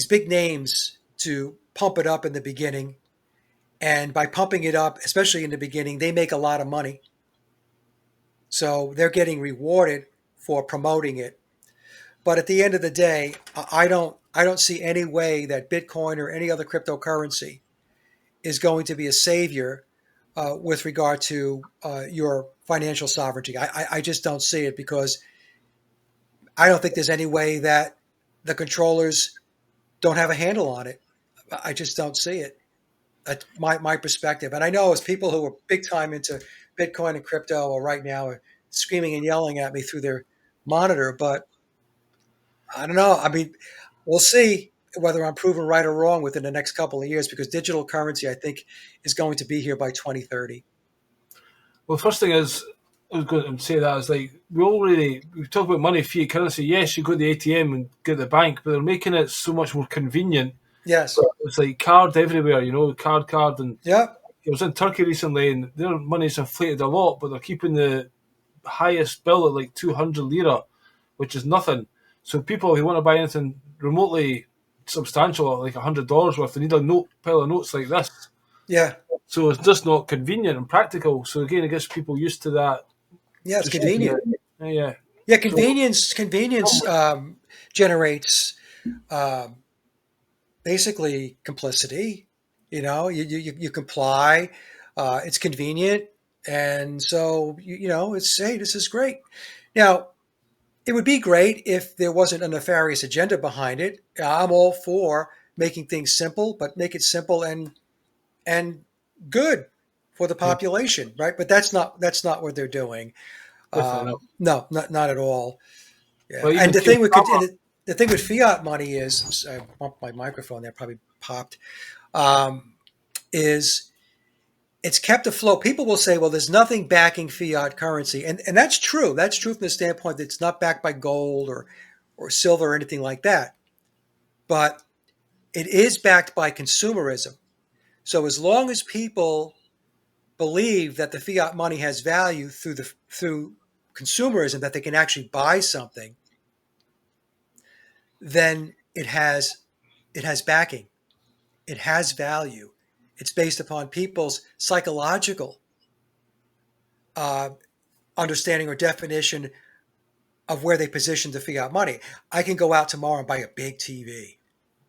big names to pump it up in the beginning. And by pumping it up, especially in the beginning, they make a lot of money. So they're getting rewarded for promoting it. But at the end of the day, I don't see any way that Bitcoin or any other cryptocurrency is going to be a savior with regard to your financial sovereignty. I just don't see it, because I don't think there's any way that the controllers don't have a handle on it. I just don't see it. That's my perspective. And I know as people who are big time into Bitcoin and crypto right now are screaming and yelling at me through their monitor, but I don't know. I mean, we'll see whether I'm proven right or wrong within the next couple of years, because digital currency, I think, is going to be here by 2030. Well, the first thing is, I was going to say that is like we talk about money, fiat currency. Yes, you go to the ATM and get the bank, but they're making it so much more convenient. Yes. So it's like card everywhere, card, and Yep. I was in Turkey recently, and their money's inflated a lot, but they're keeping the highest bill at like 200 lira, which is nothing. So people who want to buy anything remotely substantial, like $100 worth, they need a pile of notes like this. Yeah. So it's just not convenient and practical. So again, it gets people used to that. Yeah. It's convenient. Yeah. Yeah. So, Convenience generates basically complicity. You comply. It's convenient, and so it's, hey, this is great. Now, it would be great if there wasn't a nefarious agenda behind it. I'm all for making things simple, but make it simple and good for the yeah, population, right? But that's not what they're doing. definitely not. No, not at all. Yeah, Well, and even the Keir thing with Starmer, the thing with fiat money is, I bumped my microphone there, probably popped. Um, is it's kept afloat. People will say, well, there's nothing backing fiat currency. And that's true. That's true from the standpoint that it's not backed by gold or silver or anything like that. But it is backed by consumerism. So as long as people believe that the fiat money has value through consumerism, that they can actually buy something, then it has backing. It has value. It's based upon people's psychological uh, understanding or definition of where they position the fiat money. I can go out tomorrow and buy a big TV.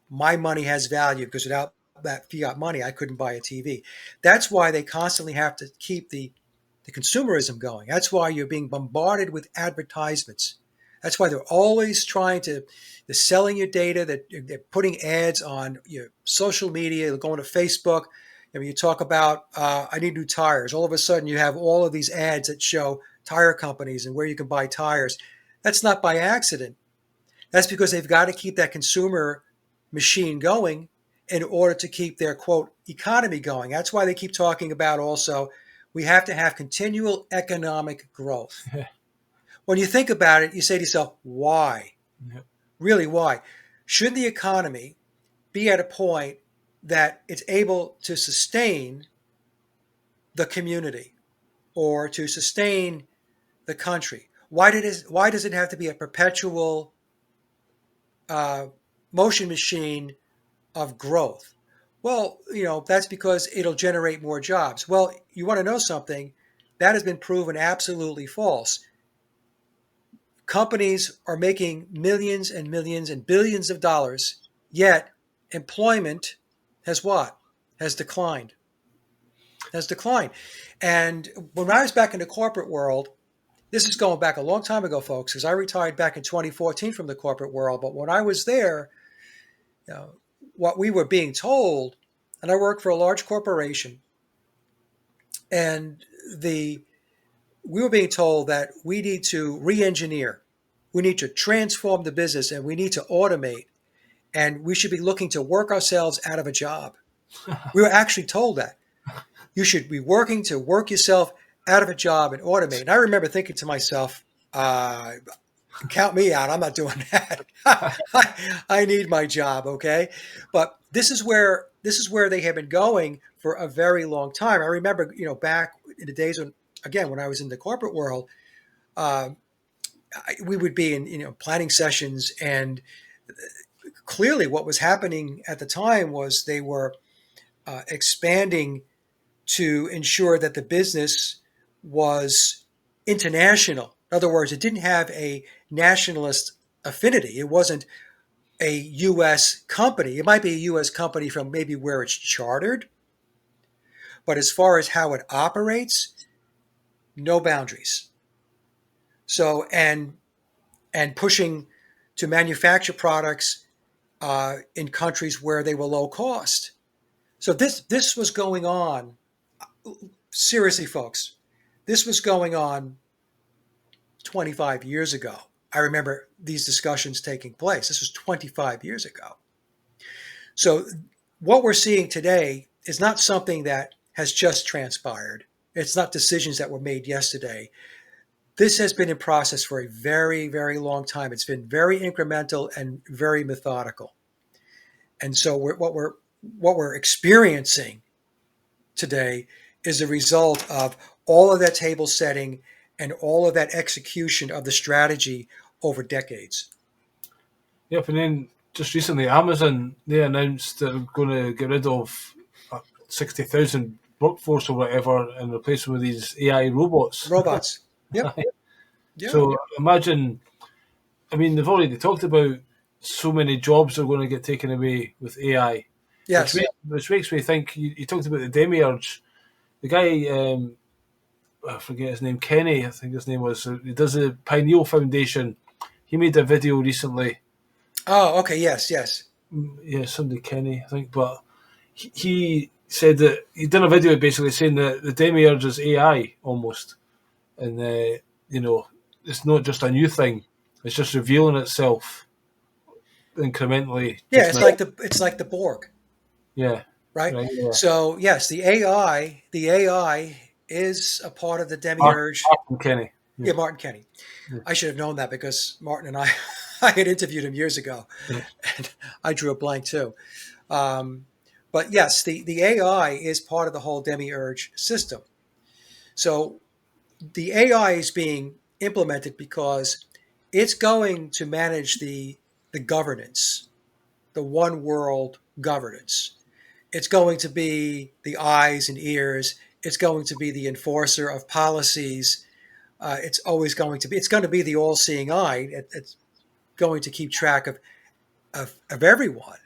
My money has value because without that fiat money, I couldn't buy a TV. That's why they constantly have to keep the consumerism going. That's why you're being bombarded with advertisements. That's why they're always trying to, they're selling your data, that they're putting ads on your social media, they're going to Facebook. I mean, you talk about, I need new tires. All of a sudden, you have all of these ads that show tire companies and where you can buy tires. That's not by accident. That's because they've got to keep that consumer machine going in order to keep their, quote, economy going. That's why they keep talking about also, we have to have continual economic growth. When you think about it, you say to yourself, why? yeah. Really, why? Should the economy be at a point that it's able to sustain the community or to sustain the country? Why does it have to be a perpetual uh, motion machine of growth? Well, that's because it'll generate more jobs. Well, you want to know something? That has been proven absolutely false. Companies are making millions and millions and billions of dollars, yet employment has what? Has declined. Has declined. And when I was back in the corporate world, this is going back a long time ago, folks, because I retired back in 2014 from the corporate world. But when I was there, you know, what we were being told, and I worked for a large corporation, and we were being told that we need to re-engineer, we need to transform the business, and we need to automate, and we should be looking to work ourselves out of a job. We were actually told that you should be working to work yourself out of a job and automate. And I remember thinking to myself, count me out. I'm not doing that. I need my job, okay? But this is where they have been going for a very long time. I remember, back in the days when I was in the corporate world, uh, we would be in planning sessions, and clearly what was happening at the time was they were expanding to ensure that the business was international. In other words, it didn't have a nationalist affinity. It wasn't a U.S. company. It might be a U.S. company from maybe where it's chartered, but as far as how it operates, no boundaries. So and pushing to manufacture products in countries where they were low cost. So this was going on. Seriously, folks, this was going on 25 years ago. I remember these discussions taking place. This was 25 years ago. So what we're seeing today is not something that has just transpired. It's not decisions that were made yesterday. This has been in process for a very, very long time. It's been very incremental and very methodical. And so what we're experiencing today is a result of all of that table setting and all of that execution of the strategy over decades. Yep, and then just recently, Amazon, they announced that they're going to get rid of 60,000 workforce or whatever and replace them with these AI robots. Robots. Yep. Yeah. So imagine, I mean, they've already talked about so many jobs are going to get taken away with AI. Yes. Which makes me think, you talked about the Demiurge. The guy, I forget his name, Kenny, I think his name was, he does the Pineal Foundation. He made a video recently. Oh, okay. Yes. Yes. Yeah, somebody Kenny, I think, but he said that he done a video basically saying that the Demiurge is AI almost, and it's not just a new thing; it's just revealing itself incrementally. Yeah. Just It's like the Borg, yeah, right? right. Yeah. So yes, the AI is a part of the Demiurge. Martin Kenny. Yeah, Martin Kenny. Yeah. I should have known that because Martin and I, I had interviewed him years ago, Yeah. and I drew a blank too. But yes, the AI is part of the whole Demiurge system. So the AI is being implemented because it's going to manage the governance, the one world governance. It's going to be the eyes and ears. It's going to be the enforcer of policies. It's always going to be. It's going to be the all-seeing eye. It's going to keep track of everyone.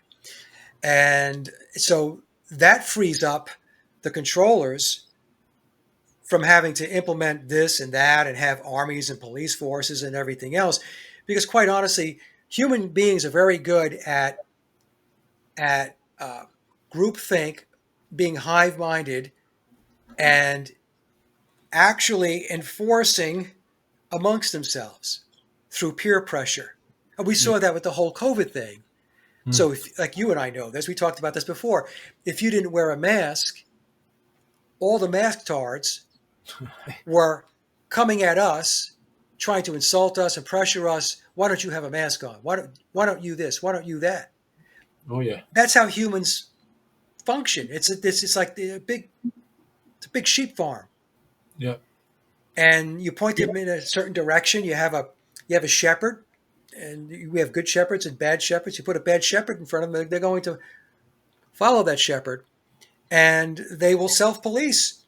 And so that frees up the controllers from having to implement this and that and have armies and police forces and everything else. Because quite honestly, human beings are very good at groupthink, being hive-minded, and actually enforcing amongst themselves through peer pressure. And we saw that with the whole COVID thing. So, like you and I know this, we talked about this before. If you didn't wear a mask, all the masktards were coming at us, trying to insult us and pressure us. Why don't you have a mask on? Why don't you this? Why don't you that? Oh yeah. That's how humans function. It's like it's a big sheep farm, Yeah. and you point them in a certain direction. You have a shepherd, and we have good shepherds and bad shepherds. You put a bad shepherd in front of them, they're going to follow that shepherd, and they will self-police.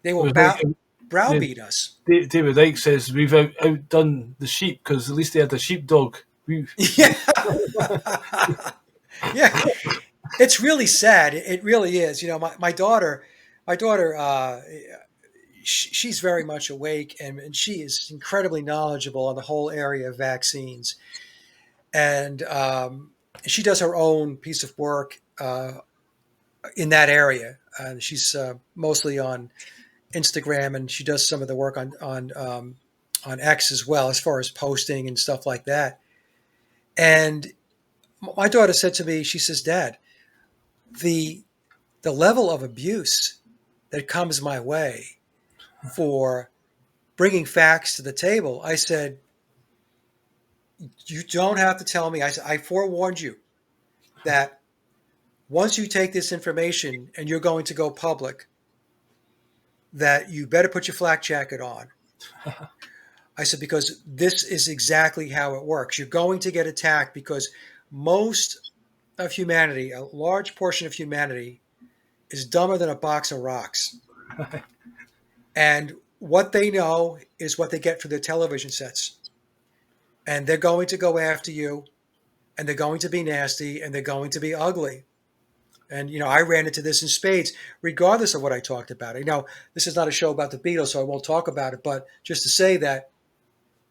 They It will was like, browbeat us. David Icke says we've outdone the sheep because at least they had a sheepdog. Yeah. Yeah. It's really sad. It really is. You know, my daughter, she's very much awake, and she is incredibly knowledgeable on the whole area of vaccines. And she does her own piece of work in that area. She's mostly on Instagram, and she does some of the work on X as well, as far as posting and stuff like that. And my daughter said to me, she says, "Dad, the level of abuse that comes my way for bringing facts to the table." I said, "You don't have to tell me." I said, "I forewarned you that once you take this information and you're going to go public, that you better put your flak jacket on." I said, because this is exactly how it works. You're going to get attacked because most of humanity, a large portion of humanity, is dumber than a box of rocks. And what they know is what they get through their television sets. and they're going to go after you, and they're going to be nasty, and they're going to be ugly. And I ran into this in spades, regardless of what I talked about. This is not a show about the Beatles, so I won't talk about it. But just to say that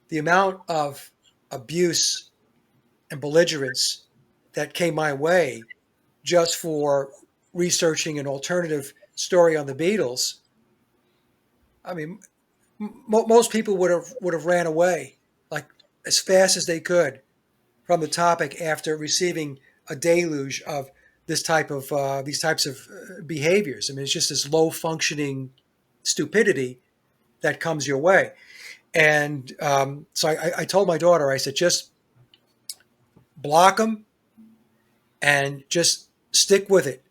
the amount of abuse and belligerence that came my way just for researching an alternative story on the Beatles, I mean, most people would have ran away like as fast as they could from the topic after receiving a deluge of these types of behaviors. I mean, it's just this low functioning stupidity that comes your way. And so I told my daughter, I said, just block them and just stick with it.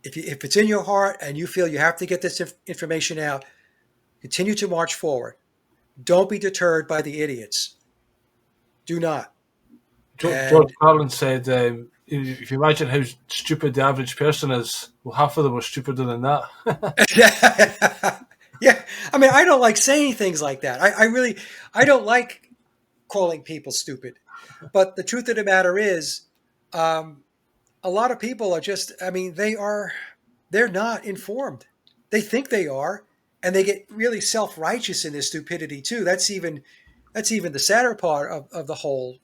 If it's in your heart and you feel you have to get this information out, continue to march forward. Don't be deterred by the idiots. Do not. George Carlin said, if you imagine how stupid the average person is, well, half of them are stupider than that. Yeah. I mean, I don't like saying things like that. I don't like calling people stupid. But the truth of the matter is, a lot of people are just, I mean, they're not informed. They think they are, and they get really self-righteous in their stupidity too. That's even the sadder part of the whole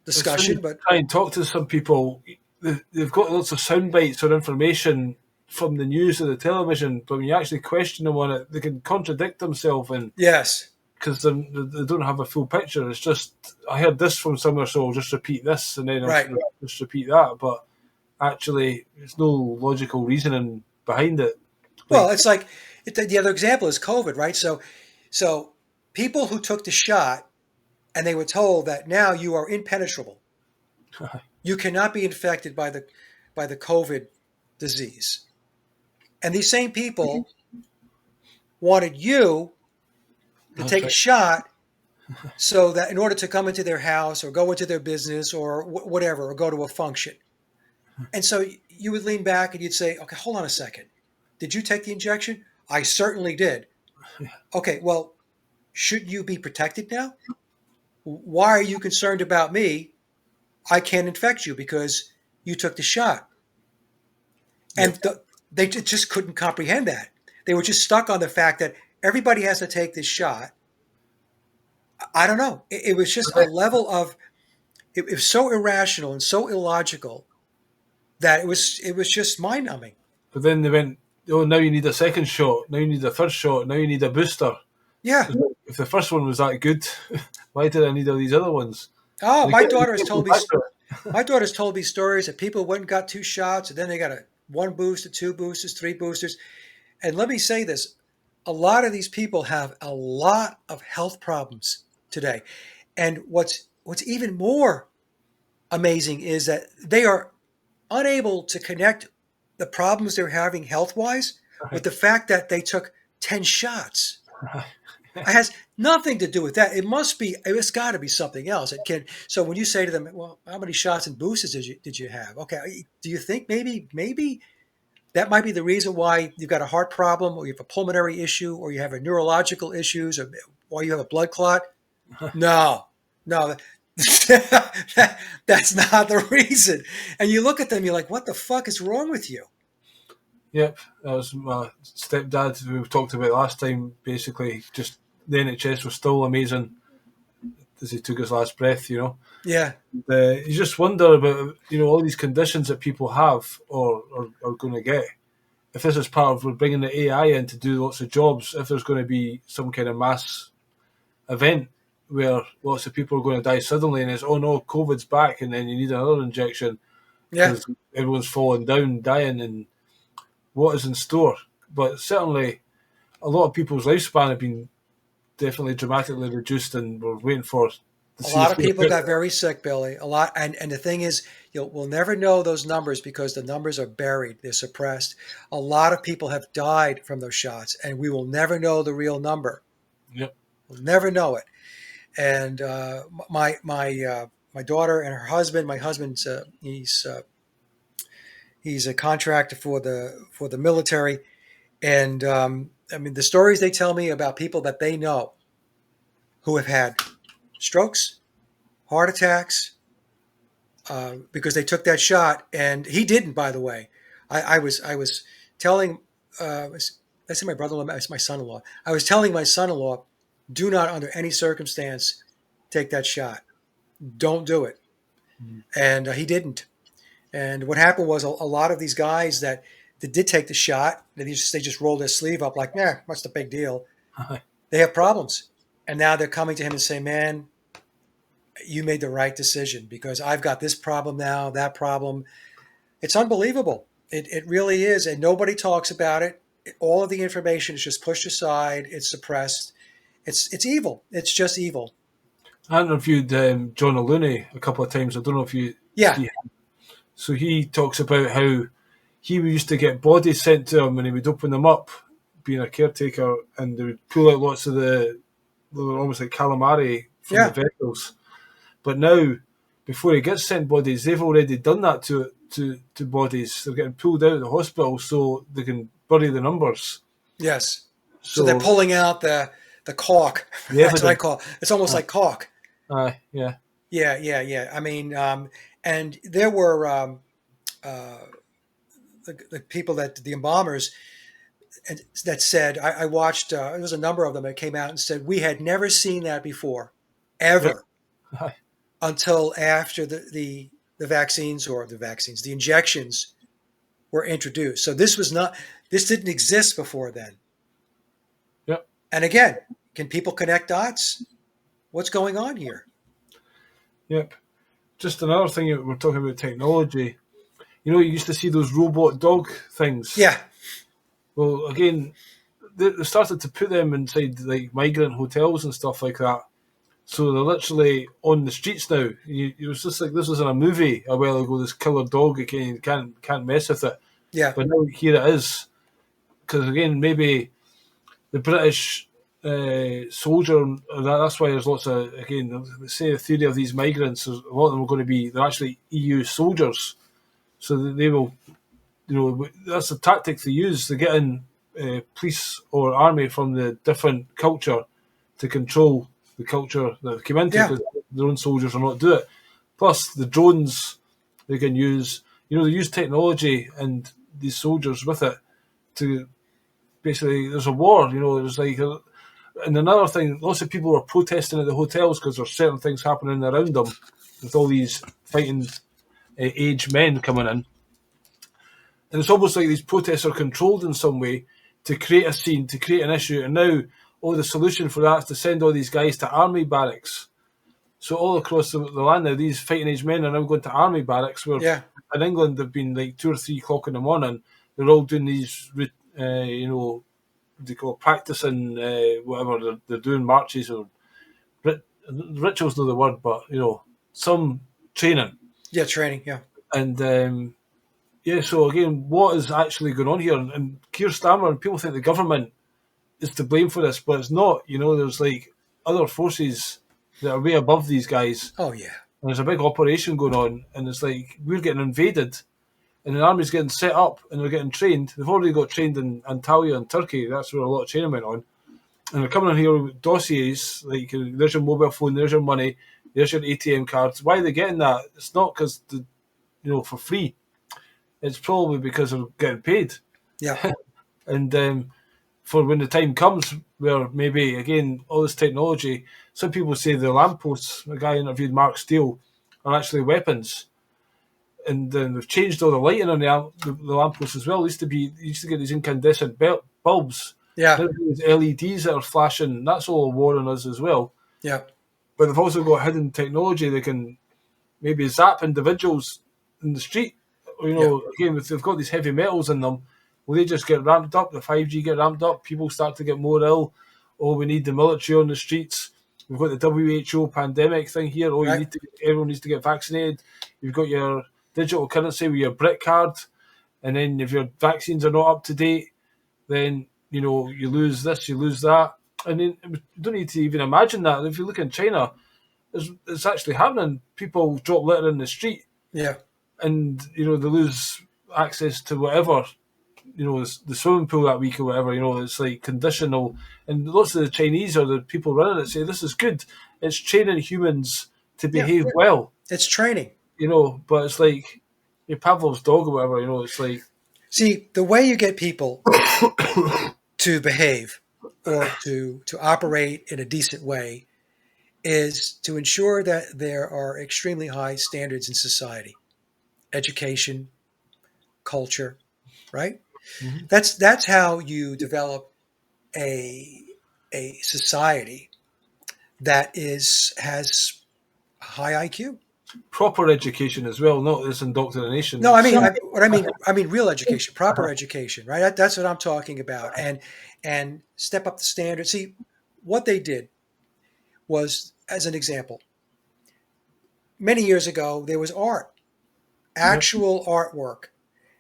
discussion. But try and talk to some people, they've got lots of sound bites or information from the news or the television, but when you actually question them on it, they can contradict themselves, and yes, because they don't have a full picture. It's just, I heard this from somewhere, so I'll just repeat this, and then right. I'll just repeat that. But actually, there's no logical reasoning behind it. Well, it's like the other example is COVID, right? So people who took the shot and they were told that now you are impenetrable. You cannot be infected by the COVID disease. And these same people wanted you to take a shot so that in order to come into their house or go into their business or whatever, or go to a function. And so you would lean back and you'd say, okay, hold on a second. Did you take the injection? I certainly did. Okay, well, shouldn't you be protected now? Why are you concerned about me? I can't infect you because you took the shot. And they just couldn't comprehend that. They were just stuck on the fact that everybody has to take this shot. I don't know. It was just a level of, it was so irrational and so illogical that it was just mind numbing. But then they went, oh, now you need a second shot. Now you need a third shot. Now you need a booster. Yeah. If the first one was that good, why did I need all these other ones? Oh, my daughter has told me stories that people went and got 2 shots, and then they got a 1 booster, 2 boosters, 3 boosters. And let me say this, a lot of these people have a lot of health problems today. And what's even more amazing is that they are unable to connect the problems they're having health-wise with the fact that they took 10 shots. It has nothing to do with that. It's got to be something else. So when you say to them, well, how many shots and boosters did you have? Okay, do you think maybe that might be the reason why you've got a heart problem, or you have a pulmonary issue, or you have a neurological issues, or why you have a blood clot? No, that's not the reason. And you look at them, you're like, what the fuck is wrong with you? Yep, that was my stepdad, who we talked about last time. Basically, just the NHS was still amazing as he took his last breath, Yeah. You just wonder about, all these conditions that people have or are going to get. If this is part of, we're bringing the AI in to do lots of jobs, if there's going to be some kind of mass event where lots of people are going to die suddenly, and it's, oh no, COVID's back, and then you need another injection because everyone's falling down, dying, and what is in store. But certainly a lot of people's lifespan have been definitely dramatically reduced, and we're waiting for a lot of people got very sick, Billy. A lot, and the thing is, we'll never know those numbers because the numbers are buried, they're suppressed. A lot of people have died from those shots, and we will never know the real number. Yep, we'll never know it. And my daughter and her husband. My husband's he's a contractor for the military, and I mean, the stories they tell me about people that they know who have had strokes, heart attacks, because they took that shot, and he didn't. By the way, I was telling, I said my brother-in-law, it's my son-in-law. I was telling my son-in-law, do not under any circumstance take that shot. Don't do it, and he didn't. And what happened was a lot of these guys that did take the shot, they just rolled their sleeve up like, nah, what's the big deal? They have problems, and now they're coming to him and saying, man, you made the right decision because I've got this problem now, that problem. It's unbelievable. It really is. And nobody talks about it. All of the information is just pushed aside. It's suppressed. It's evil. It's just evil. I interviewed John O'Looney a couple of times. I don't know if you Yeah. see him. So he talks about how he used to get bodies sent to him and he would open them up, being a caretaker, and they would pull out lots of they were almost like calamari from Yeah. the vessels. But now, before he gets sent bodies, they've already done that to bodies. They're getting pulled out of the hospital so they can bury the numbers. Yes. So So they're pulling out the caulk. the That's what I evidence. call it. It's almost like caulk. Yeah. Yeah. I mean, and there were the people the embalmers that said, I watched, there was a number of them that came out and said, we had never seen that before, ever, Aye. until after the vaccines the injections were introduced. So this didn't exist before then. Yep. And again, can people connect dots? What's going on here? Yep. Just another thing, we're talking about technology. You used to see those robot dog things. Yeah. Well, again, they started to put them inside like migrant hotels and stuff like that. So they're literally on the streets now. It was just like this was in a movie a while ago. This killer dog, again, can't mess with it. Yeah. But now here it is. Because again, maybe the British soldier. That's why there's lots of, again, say the theory of these migrants. A lot of them are going to be, they're actually EU soldiers. So that they will, that's the tactic they use. They get in police or army from the different culture to control the culture that they come into, Yeah. because their own soldiers will not do it. Plus the drones they can use. They use technology and these soldiers with it to basically, there's a war. There's like, and another thing, lots of people are protesting at the hotels because there's certain things happening around them with all these fighting age men coming in. And it's almost like these protests are controlled in some way to create a scene, to create an issue. And now, the solution for that is to send all these guys to army barracks. So all across the land now, these fighting age men are now going to army barracks, where in England they've been like 2 or 3 o'clock in the morning. They're all doing these, they call practicing whatever they're doing, marches or rituals, not the word, but some training. Yeah, training. Yeah. And so again, what is actually going on here? And Keir Starmer and people think the government is to blame for this, but it's not. There's like other forces that are way above these guys. Oh yeah. And there's a big operation going on, and it's like we're getting invaded, and the army's getting set up, and they're getting trained. They've already got trained in Antalya in Turkey. That's where a lot of training went on. And they're coming in here with dossiers, like there's your mobile phone, there's your money, there's your ATM cards. Why are they getting that? It's not because, for free. It's probably because they're getting paid. Yeah. And for when the time comes where maybe, again, all this technology, some people say the lampposts, the guy interviewed Mark Steele, are actually weapons. And then they've changed all the lighting on the lampposts as well. You used to get these incandescent bulbs. Yeah. Now these LEDs that are flashing, that's all a war on us as well. Yeah. But they've also got hidden technology that can maybe zap individuals in the street. Again, if they've got these heavy metals in them, will they just get ramped up? The 5G get ramped up, people start to get more ill. Oh, we need the military on the streets. We've got the WHO pandemic thing here. Oh, Right. everyone needs to get vaccinated. You've got your digital currency with your BRIC card, and then if your vaccines are not up to date, then you lose this, you lose that. And then you don't need to even imagine that. If you look in China, it's actually happening. People drop litter in the street. Yeah. And they lose access to whatever, the swimming pool that week or whatever. It's like conditional. And lots of the Chinese or the people running it say this is good. it's training humans to Yeah. behave well, It's training. but it's like your Pavlov's dog or whatever, it's like, See, the way you get people to behave or to operate in a decent way is to ensure that there are extremely high standards in society, education, culture, right? Mhm. That's how you develop a a society that has high IQ. proper education as well, not this indoctrination. No, I mean, So, I mean real education, proper education, right? That's what I'm talking about, and step up the standard. See, what they did was, as an example, many years ago there was art, yeah, actual artwork,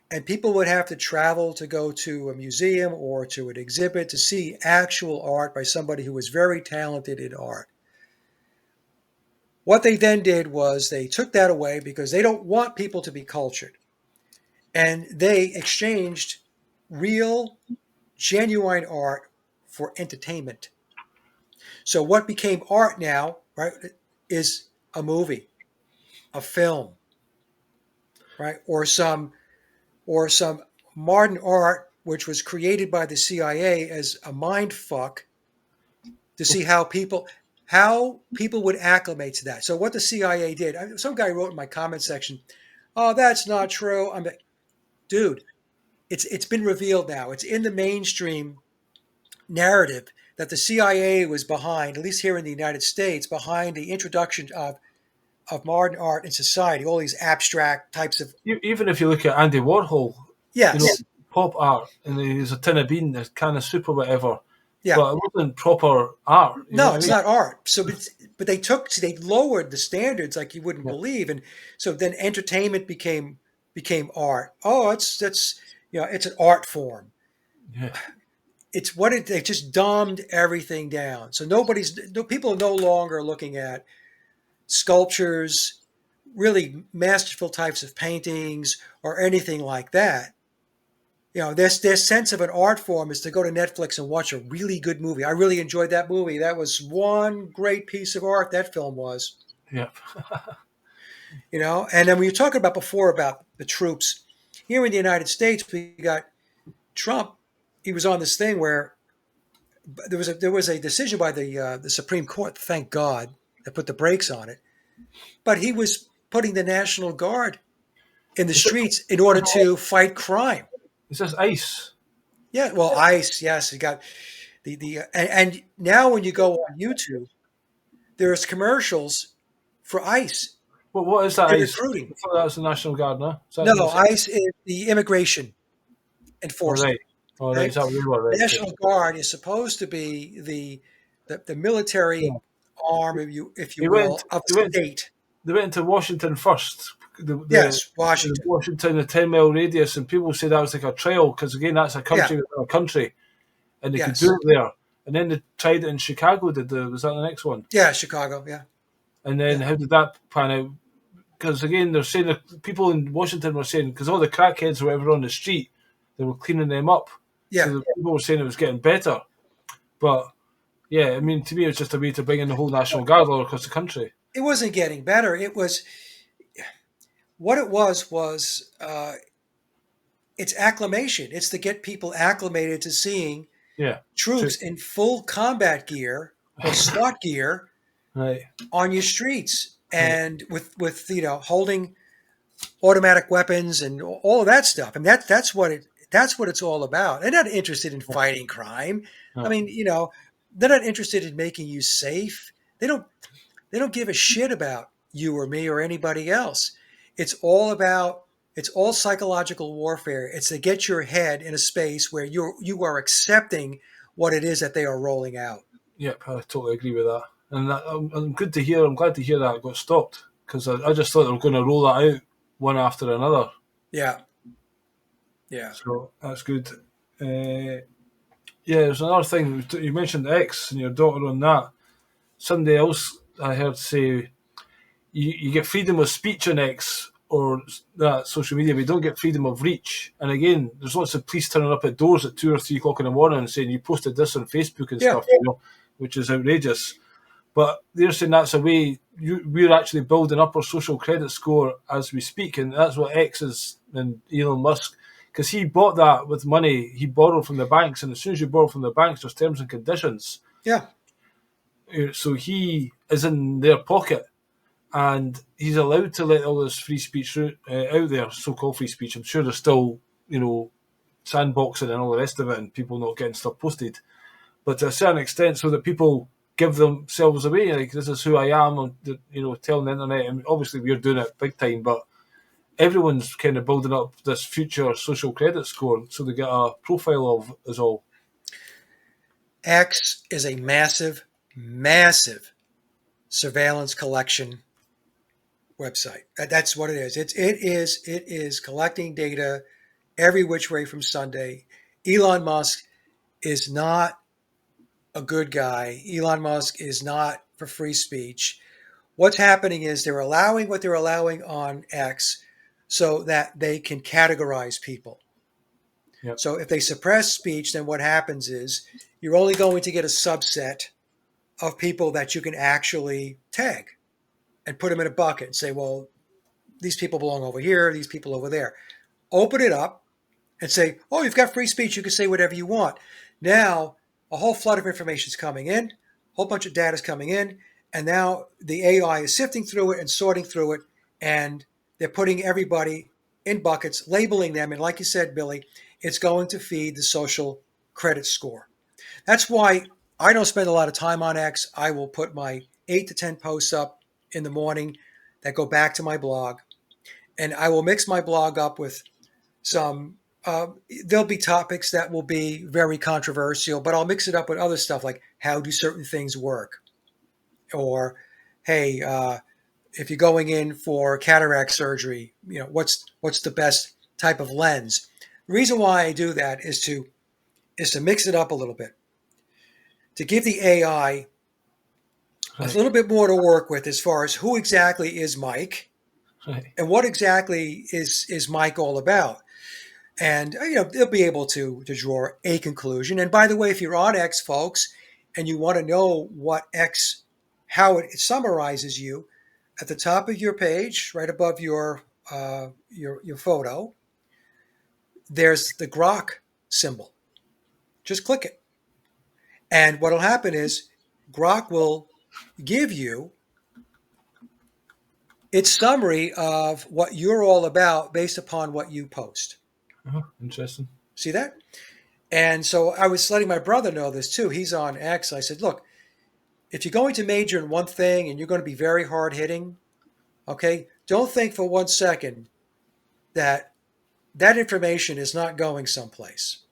and people would have to travel to go to a museum or to an exhibit to see actual art by somebody who was very talented in art. What they then did was they took that away because they don't want people to be cultured. And they exchanged real, genuine art for entertainment. So what became art now, right, is a movie, a film, right, or some modern art which was created by the CIA as a mind fuck to see how people would acclimate to that. So what the CIA did, some guy wrote in my comment section, "Oh, that's not true." I'm like, dude, it's been revealed now. It's in the mainstream narrative that the CIA was behind, at least here in the United States, behind the introduction of modern art in society, all these abstract types of even if you look at Andy Warhol, you know, yes, pop art, and there's a tin of bean, a can of soup or whatever, yeah. but it wasn't proper art. You know No, what I it's mean? not art. So, but they lowered the standards like you wouldn't Yeah, believe, and so then entertainment became art. Oh, it's an art form. yeah. It's what they just dumbed everything down. So people are no longer looking at sculptures, really masterful types of paintings or anything like that. Their sense of an art form is to go to Netflix and watch a really good movie. I really enjoyed that movie. That was one great piece of art, that film was. Yeah. And then we were talking about before about the troops. Here in the United States, we got Trump. He was on this thing where there was a decision by the Supreme Court, thank God, that put the brakes on it. But he was putting the National Guard in the Is it, streets in order to fight crime. is this ICE? Yeah, well, ICE, yes, you got and now when you go on YouTube, there's commercials for ICE What is that and ICE? recruiting. I thought that was the National Guard, no? Is that No, the same? ICE is the immigration All enforcement. right. All right. Okay, Is that what they were? Right. Okay. National Guard is supposed to be the Yeah. military arm, if you They went. will, of They the went. state. They went to Washington first. The Yes, Washington. Washington, the 10 mile radius, and people say that was like a trial because again, that's a Yeah, country within a country, and they could do yes, it there. And then they tried it in Chicago. Was that the next one? yeah, Chicago. Yeah, And then yeah, how did that pan out? Because again, they're saying that people in Washington were saying because all the crackheads or whatever on the street, they were cleaning them up. So yeah. the people were saying it was getting better. But yeah, I mean, to me, it was just a way to bring in the whole National Guard all across the country. It wasn't getting better. It was what it was it's acclimation. It's to get people acclimated to seeing Yeah, true. troops in full combat gear or SWAT gear Right. on your streets Right. and with holding automatic weapons and all of that stuff. And that's what it's all about. They're not interested in fighting crime. I No. mean, they're not interested in making you safe. They don't give a shit about you or me or anybody else. It's all about it's all psychological warfare. It's to get your head in a space where you are accepting what it is that they are rolling out. Yep, I totally agree with that. And I'm good to hear. I'm glad to hear that it got stopped because I just thought they were going to roll that out one after another. Yeah. Yeah. So that's good. Uh, yeah, there's another thing you mentioned X and your daughter on that. Somebody else I heard say you get freedom of speech on X or that social media, but you don't get freedom of reach. And again, there's lots of police turning up at doors at 2 or 3 o'clock in the morning and saying you posted this on Facebook and Yeah. stuff, which is outrageous. But they're saying that's a way we're actually building up our social credit score as we speak, and that's what X is and Elon Musk, because he bought that with money he borrowed from the banks, and as soon as you borrow from the banks, there's terms and conditions. Yeah. So he is in their pocket, and he's allowed to let all this free speech out there, so-called free speech. I'm sure there's still, sandboxing and all the rest of it, and people not getting stuff posted, but to a certain extent, so that people give themselves away. Like, this is who I am, telling the internet. And obviously, we're doing it big time, but everyone's kind of building up this future social credit score, so they get a profile of us all. X is a massive, massive surveillance collection website. That's what it is. It is collecting data every which way from Sunday. Elon Musk is not a good guy. Elon Musk is not for free speech. What's happening is they're allowing what they're allowing on X so that they can categorize people. Yep. So if they suppress speech, then what happens is you're only going to get a subset of people that you can actually tag and put them in a bucket and say, well, these people belong over here, these people over there. Open it up and say, oh, you've got free speech. You can say whatever you want. Now, a whole flood of information is coming in, a whole bunch of data is coming in, and now the AI is sifting through it and sorting through it, and they're putting everybody in buckets, labeling them, and like you said, Billy, it's going to feed the social credit score. That's why I don't spend a lot of time on X. I will put my 8 to 10 posts up in the morning that go back to my blog, and I will mix my blog up with some there'll be topics that will be very controversial, but I'll mix it up with other stuff like how do certain things work? Or, hey, if you're going in for cataract surgery, what's the best type of lens? The reason why I do that is to mix it up a little bit, to give the AI a little bit more to work with as far as who exactly is Mike, Right. and what exactly is Mike all about. And they'll be able to draw a conclusion. And by the way, if you're on X, folks, and you want to know what X, how it summarizes you, at the top of your page, right above your photo, there's the Grok symbol. Just click it, and what'll happen is Grok will give you its summary of what you're all about based upon what you post. Interesting. See that? And so I was letting my brother know this too. He's on X. I said, look, if you're going to major in one thing and you're going to be very hard hitting, okay, don't think for 1 second that information is not going someplace.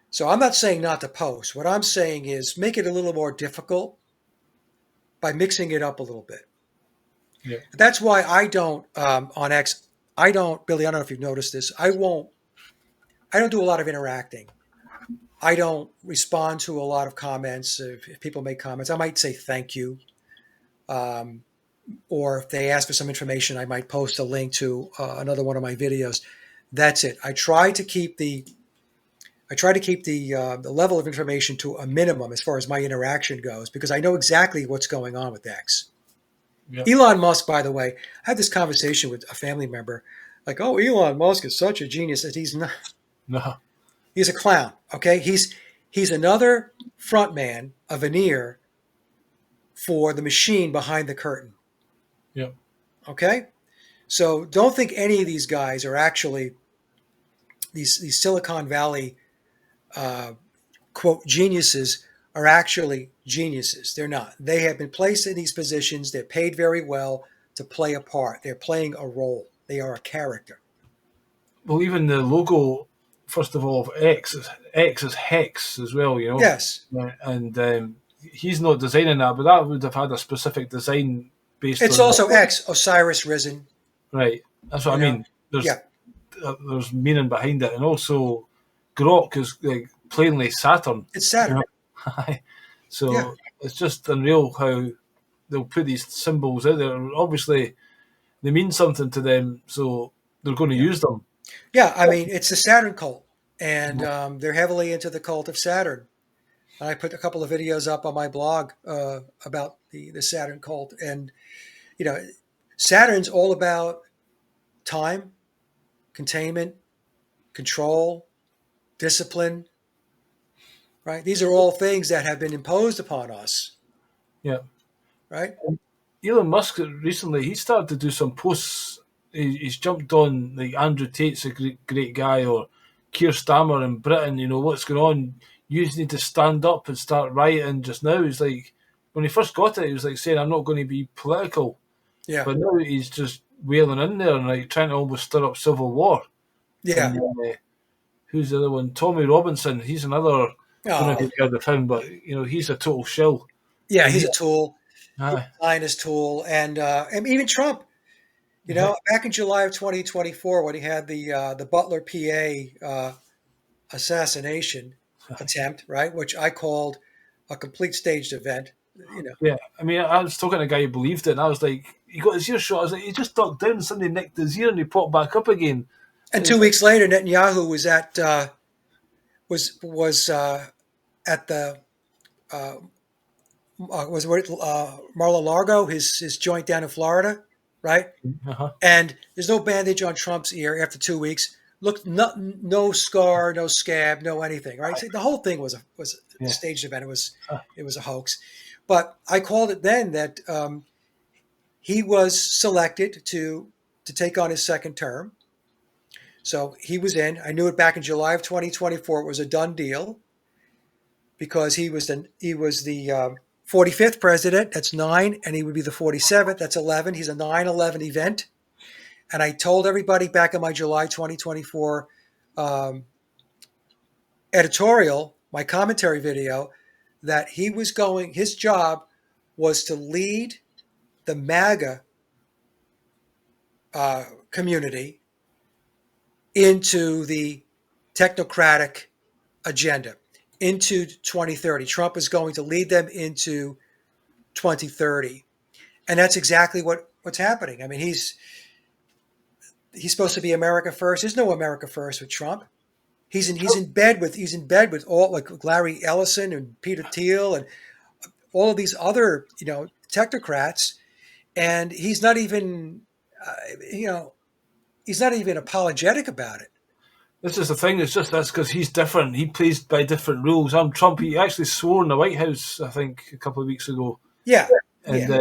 So I'm not saying not to post. What I'm saying is make it a little more difficult by mixing it up a little bit. Yeah. That's why I don't, on X, Billy, I don't know if you've noticed this. I don't do a lot of interacting. I don't respond to a lot of comments. If people make comments, I might say thank you. Or if they ask for some information, I might post a link to another one of my videos. That's it. I try to keep the level of information to a minimum as far as my interaction goes, because I know exactly what's going on with X. Yep. Elon Musk, by the way, I had this conversation with a family member, like, oh, Elon Musk is such a genius. That he's not. No. He's a clown. Okay, he's another front man, a veneer for the machine behind the curtain. Yep. Okay, so don't think any of these guys are actually these Silicon Valley quote geniuses are actually geniuses. They're not. They have been placed in these positions. They're paid very well to play a part. They're playing a role. They are a character. Well, even the logo, first of all, of X is hex as well, Yes. And he's not designing that, but that would have had a specific design based on... It's also X, Osiris Risen. Right. That's what I mean. There's meaning behind it. And also, Grok is like plainly Saturn. It's Saturn. So it's just unreal how they'll put these symbols out there. Obviously, they mean something to them, so they're going to use them. Yeah, I mean, it's the Saturn cult, and they're heavily into the cult of Saturn. I put a couple of videos up on my blog about the Saturn cult. And, you know, Saturn's all about time, containment, control, discipline, right? These are all things that have been imposed upon us, Yeah. right? Elon Musk recently, he started to do some posts. He's jumped on like Andrew Tate's a great guy, or Keir Starmer in Britain. You know what's going on. You just need to stand up and start rioting. Just now, he's like when he first got it, he was like saying, "I'm not going to be political," Yeah. but now he's just wailing in there and like trying to almost stir up civil war. Yeah. And who's the other one? Tommy Robinson. He's another. I don't know if Oh, you've heard of him, but he's a total shill. yeah. And He's he, a tool. He's aye, a Zionist tool. And even Trump, back in July of 2024, when he had the Butler, PA assassination attempt, right, which I called a complete staged event. yeah, I mean, I was talking to a guy who believed it, and I was like, he got his ear shot. I was like, he just ducked down, somebody nicked his ear, and he popped back up again. And And 2 weeks later, Netanyahu was at at the was what Mar-a-Lago, his joint down in Florida, right? uh-huh, And there's no bandage on Trump's ear after 2 weeks. Look, no scar, no scab, no anything, right? See, the whole thing was a yeah, staged event. It was a hoax. But I called it then that he was selected to take on his second term. So he was in. I knew it back in July of 2024. It was a done deal because he was the 45th president. That's 9, and he would be the 47th. That's 11. He's a 9/11 event. And I told everybody back in my July 2024 um, editorial, my commentary video, that his job was to lead the MAGA community into the technocratic agenda, into 2030. Trump is going to lead them into 2030. And that's exactly what's happening. I mean, he's supposed to be America first. There's no America first with Trump. He's in bed with all like Larry Ellison and Peter Thiel and all of these other technocrats, and uh, you know he's not even apologetic about it. this is the thing. It's just that's because he's different. He plays by different rules. I'm Trump. He actually swore in the White House, I think, a couple of weeks ago. Yeah, And yeah.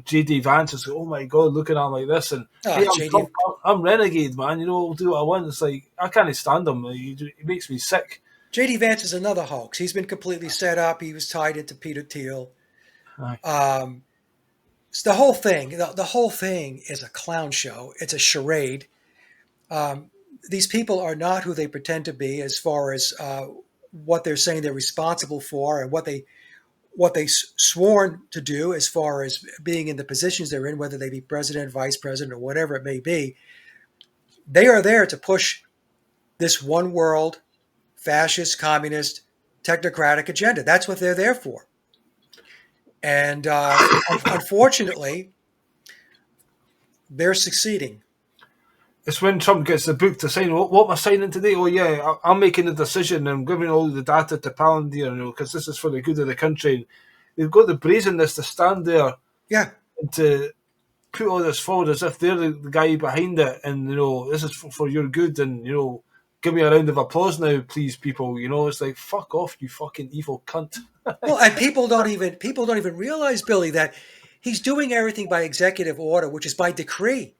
JD Vance is like, oh my god, looking at him like this, and hey, I'm JD. Trump, I'm renegade, man. I'll do what I want. It's like I can't stand him. He makes me sick. JD Vance is another hoax. He's been completely set up. He was tied into Peter Thiel. Aye. So the whole thing, the whole thing is a clown show. It's a charade. Um, these people are not who they pretend to be, as far as what they're saying they're responsible for, and what they sworn to do, as far as being in the positions they're in, whether they be president, vice president, or whatever it may be. They are there to push this one world, fascist, communist, technocratic agenda. That's what they're there for. And unfortunately, they're succeeding. It's when Trump gets the book to sign. What am I signing today? Oh yeah, I'm making the decision. I'm giving all the data to Palantir, because this is for the good of the country. And they've got the brazenness to stand there Yeah. and to put all this forward as if they're the guy behind it, and this is for your good, and give me a round of applause now, please, people. It's like fuck off, you fucking evil cunt. Well, and people don't even realize, Billy, that he's doing everything by executive order, which is by decree.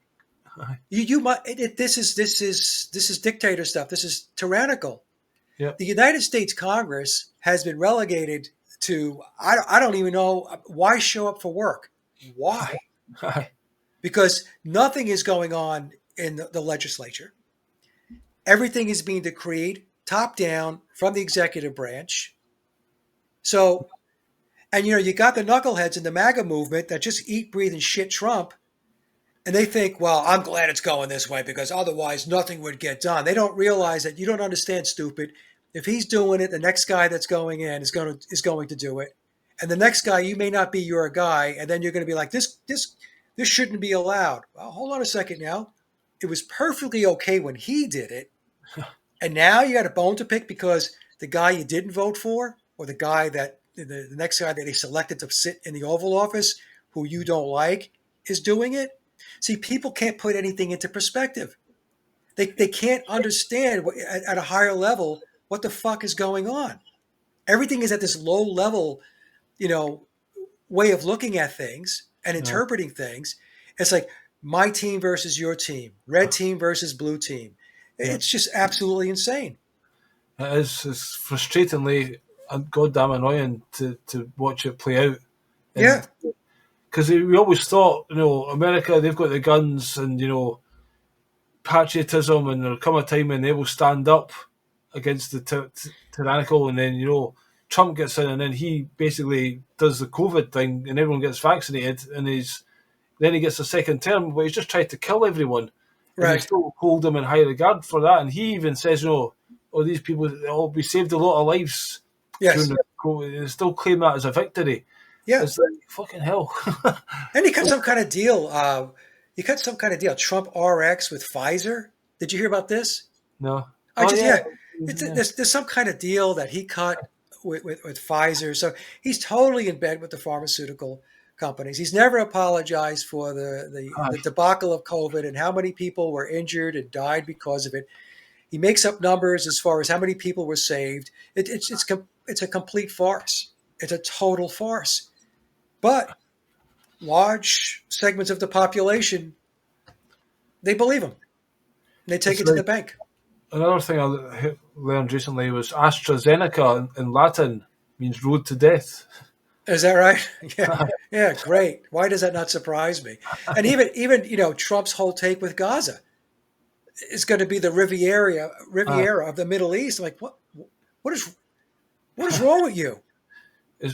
You might this is dictator stuff. This is tyrannical. Yeah. The United States Congress has been relegated to I don't even know why show up for work. Why? Because nothing is going on in the legislature. Everything is being decreed top down from the executive branch. So, and you got the knuckleheads in the MAGA movement that just eat, breathe, and shit Trump. And they think, well, I'm glad it's going this way because otherwise nothing would get done. They don't realize that you don't understand, stupid. If he's doing it, the next guy that's going in is going to do it. And the next guy, you may not be your guy, and then you're going to be like, this shouldn't be allowed. Well, hold on a second now. It was perfectly okay when he did it. And now you got a bone to pick because the guy you didn't vote for or the guy that the next guy that they selected to sit in the Oval Office, who you don't like, is doing it. See, people can't put anything into perspective. They can't understand at a higher level what the fuck is going on. Everything is at this low level, you know, way of looking at things and Yeah. interpreting things. It's like my team versus your team, red team versus blue team. Yeah. It's just absolutely insane. It is. It's frustratingly and goddamn annoying to watch it play out. And Yeah. because we always thought, America, they've got the guns and, patriotism, and there'll come a time when they will stand up against the tyrannical, and then, Trump gets in and then he basically does the COVID thing and everyone gets vaccinated and then he gets a second term, but he's just tried to kill everyone. And they Right. still hold him in high regard for that. And he even says, these people, we saved a lot of lives during Yes. the COVID. They still claim that as a victory. Yeah. It's like, fucking hell. And he cut some kind of deal. He cut some kind of deal. Trump RX with Pfizer. Did you hear about this? No. I Oh, just yeah. yeah. There's some kind of deal that he cut with Pfizer. So he's totally in bed with the pharmaceutical companies. He's never apologized for the debacle of COVID and how many people were injured and died because of it. He makes up numbers as far as how many people were saved. It's a complete farce. It's a total farce. But large segments of the population, they believe him. They take It's it to like the bank. another thing I learned recently was AstraZeneca in Latin means road to death. Is that right? Yeah, yeah, great. Why does that not surprise me? And even Trump's whole take with Gaza is going to be the Riviera of the Middle East. I'm like, what is wrong with you?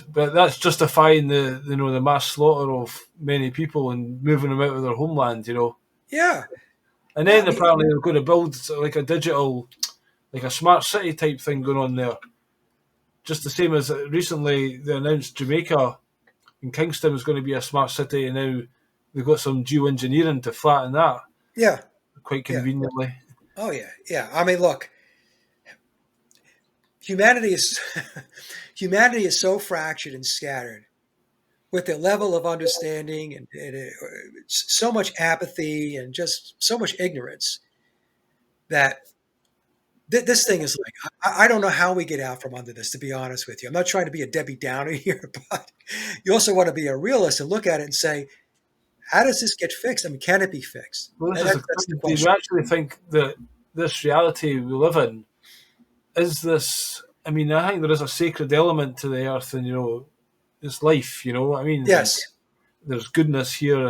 But that's justifying the mass slaughter of many people and moving them out of their homeland. Yeah, And yeah. then I mean, apparently they're going to build like a digital, like a smart city type thing going on there. Just the same as recently they announced Jamaica and Kingston was going to be a smart city, and now they've got some geoengineering to flatten that yeah, quite yeah. conveniently. Oh yeah, yeah. I mean, look, humanity is humanity is so fractured and scattered with the level of understanding and so much apathy and just so much ignorance that this thing is like I don't know how we get out from under this. To be honest with you, I'm not trying to be a Debbie Downer here, but you also want to be a realist and look at it and say, how does this get fixed? I mean, can it be fixed? Well, And this is that's the do you question. actually think that this reality we live in is this? I mean, I think there is a sacred element to the earth, and it's life. I mean, and Yes. there's goodness here,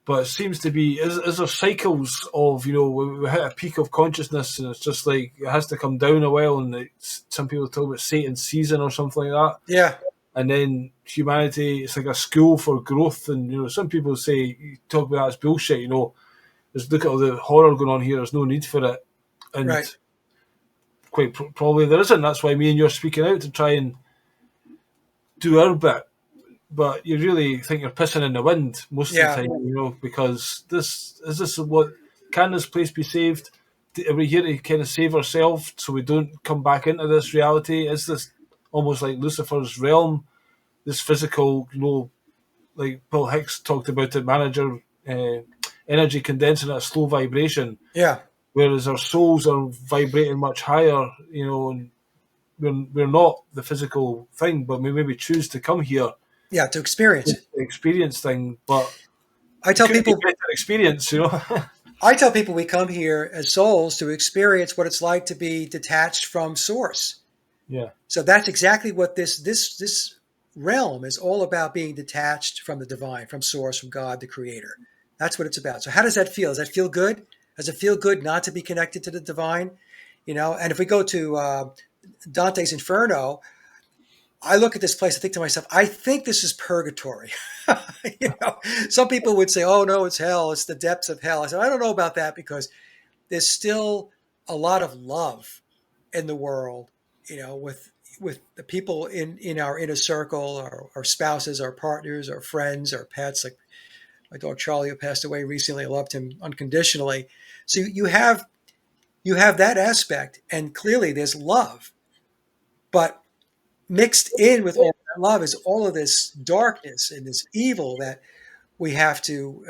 but it seems to be is there cycles of we hit a peak of consciousness, and it's just like it has to come down a while, and some people talk about Satan's season or something like that. Yeah. And then humanity, it's like a school for growth. And some people say you talk about that as bullshit. Just look at all the horror going on here. There's no need for it, and Right. quite probably there isn't. That's why me and you're speaking out to try and do our bit. But you really think you're pissing in the wind most of Yeah. the time, because this what can this place be saved? Are we here to kind of save ourselves so we don't come back into this reality? Is this almost like Lucifer's realm? This physical, like Paul Hicks talked about it, manager energy condensing at a slow vibration, Yeah. whereas our souls are vibrating much higher, and we're not the physical thing, but we maybe choose to come here Yeah. To experience to it. experience thing, but I it tell could be a people better experience. I tell people we come here as souls to experience what it's like to be detached from source. Yeah. So that's exactly what this realm is all about, being detached from the divine, from source, from God, the creator. That's what it's about. So how does that feel? Does that feel good? Does it feel good not to be connected to the divine? And if we go to Dante's Inferno, I look at this place, I think to myself, I think this is purgatory. Some people would say, oh no, it's hell. It's the depths of hell. I said, I don't know about that, because there's still a lot of love in the world, with the people in our inner circle, our spouses, our partners, our friends, our pets. Like my dog Charlie, who passed away recently, I loved him unconditionally. So you have that aspect, and clearly there's love, but mixed in with all that love is all of this darkness and this evil that we have to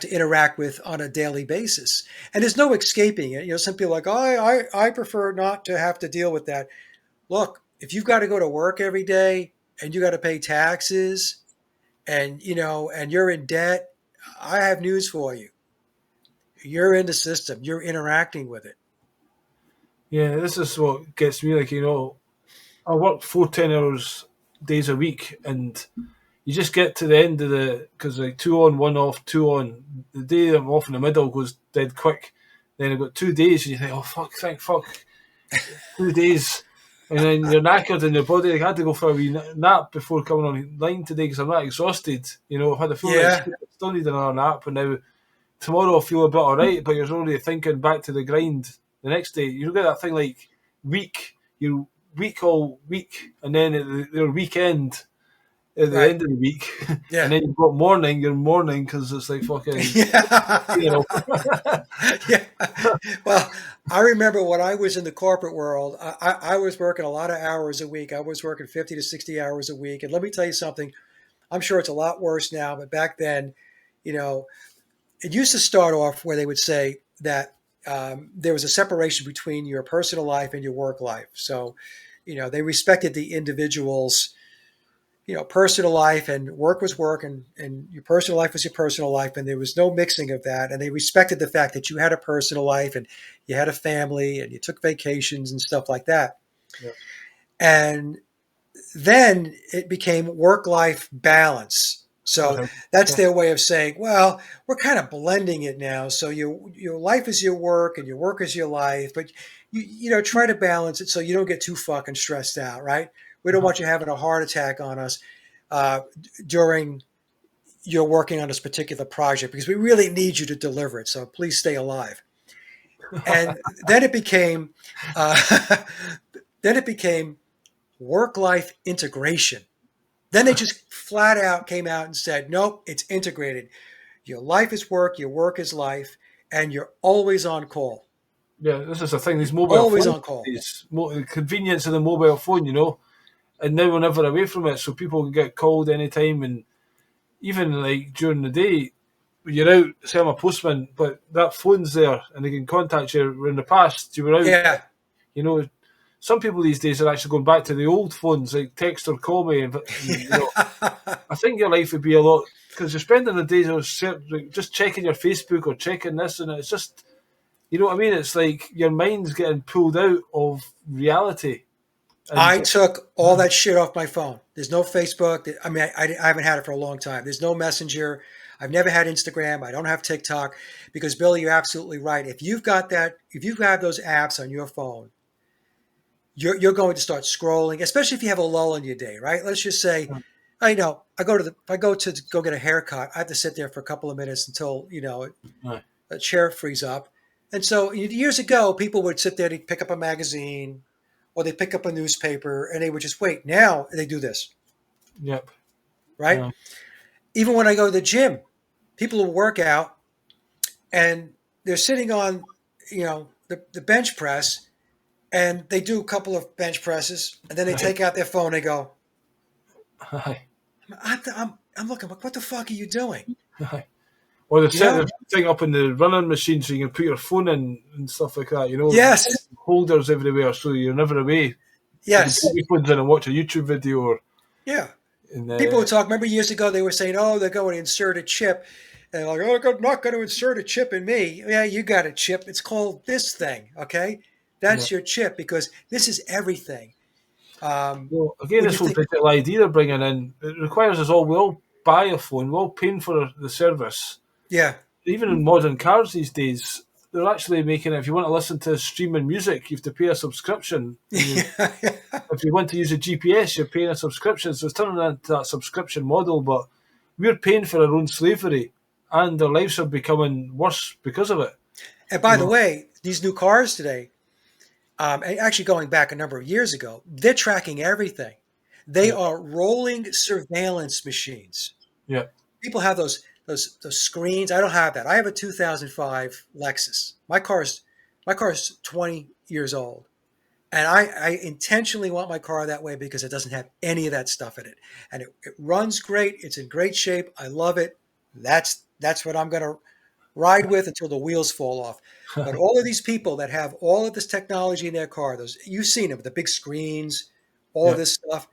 interact with on a daily basis, and there's no escaping it. Some people are like, oh, I prefer not to have to deal with that. Look, if you've got to go to work every day and you got to pay taxes, and and you're in debt, I have news for you. You're in the system. You're interacting with it. Yeah, this is what gets me. Like, I work 4 10 hours days a week, and you just get to the end of because like 2 on, 1 off, 2 on. The day I'm off in the middle goes dead quick. Then I've got 2 days, and you think, oh fuck, thank fuck, 2 days, and then you're knackered in your body. Like, I had to go for a wee nap before coming online today because I'm not exhausted. I've had a full night's Yeah, sleep, I still need another nap, and now tomorrow I'll feel a bit alright. But you're already thinking back to the grind the next day. You get that thing like week, you're week all week, and then at their weekend at the right. end of the week, and Yeah. then you've got you're morning because it's like fucking, you Yeah. know. Yeah. Well, I remember when I was in the corporate world, I was working a lot of hours a week. I was working 50 to 60 hours a week. And let me tell you something, I'm sure it's a lot worse now, but back then, you know, it used to start off where they would say that there was a separation between your personal life and your work life. So, they respected the individual's personal life, and work was work, and your personal life was your personal life, and there was no mixing of that. And they respected the fact that you had a personal life and you had a family and you took vacations and stuff like that. Yeah. And then it became work-life balance. So Uh-huh. that's Yeah. their way of saying, well, we're kind of blending it now. So your life is your work and your work is your life, but try to balance it so you don't get too fucking stressed out, right? We don't Uh-huh. want you having a heart attack on us during you're working on this particular project because we really need you to deliver it. So please stay alive. And then it became then it became work life integration. Then they just flat out came out and said, nope, it's integrated. Your life is work, your work is life, and you're always on call. Yeah, this is the thing. These mobile Always phones, on call. the convenience of the mobile phone, and now we're never away from it. So people can get called anytime, and even like during the day, when you're out, say I'm a postman, but that phone's there and they can contact you. Where in the past, you were out, Yeah. you know. Some people these days are actually going back to the old phones, like text or call me, and I think your life would be a lot because you're spending the days just checking your Facebook or checking this, and it's just, you know what I mean. It's like your mind's getting pulled out of reality, and I took all that shit off my phone. There's no Facebook. I mean, I haven't had it for a long time. There's no Messenger. I've never had Instagram. I don't have TikTok because, Billy, you're absolutely right. If you've got that, if you have those apps on your phone, you're going to start scrolling, especially if you have a lull in your day, right? Let's just say, I know if I go to go get a haircut, I have to sit there for a couple of minutes until Aye. a chair frees up. And so years ago, people would sit there, they'd pick up a magazine or they pick up a newspaper and they would just wait. Now they do this, yep, right? Even when I go to the gym, people will work out and they're sitting on, the bench press, and they do a couple of bench presses and then they aye, take out their phone. They go, aye, I'm looking, what the fuck are you doing? aye. Or they You set know? the thing up in the running machine so you can put your phone in and stuff like that. Yes. Holders everywhere so you're never away. You can put Yes. your phones in and watch a YouTube video or Yeah. in People would talk. Remember years ago, they were saying, "Oh, they're going to insert a chip," and like, "Oh, they're not going to insert a chip in me." Yeah, you got a chip. It's called this thing. Okay, yeah. that's your chip because this is everything. Well, again, When this you whole think, digital ID they're bringing in, it requires us all, we all buy a phone, we're all paying for the service. yeah, Even in modern cars these days, they're actually making it, if you want to listen to streaming music, you have to pay a subscription. And if you want to use a GPS, you're paying a subscription. So it's turning into that subscription model, but we're paying for our own slavery and our lives are becoming worse because of it. and You by the know, way, these new cars today, and actually going back a number of years ago, they're tracking everything. They yeah, are rolling surveillance machines. yeah, People have those screens. I don't have that. I have a 2005 Lexus. My car's 20 years old. And I intentionally want my car that way because it doesn't have any of that stuff in it. And it runs great. It's in great shape. I love it. That's what I'm going to ride with until the wheels fall off. But all of these people that have all of this technology in their car, those you've seen them, the big screens, all of Yeah. this stuff,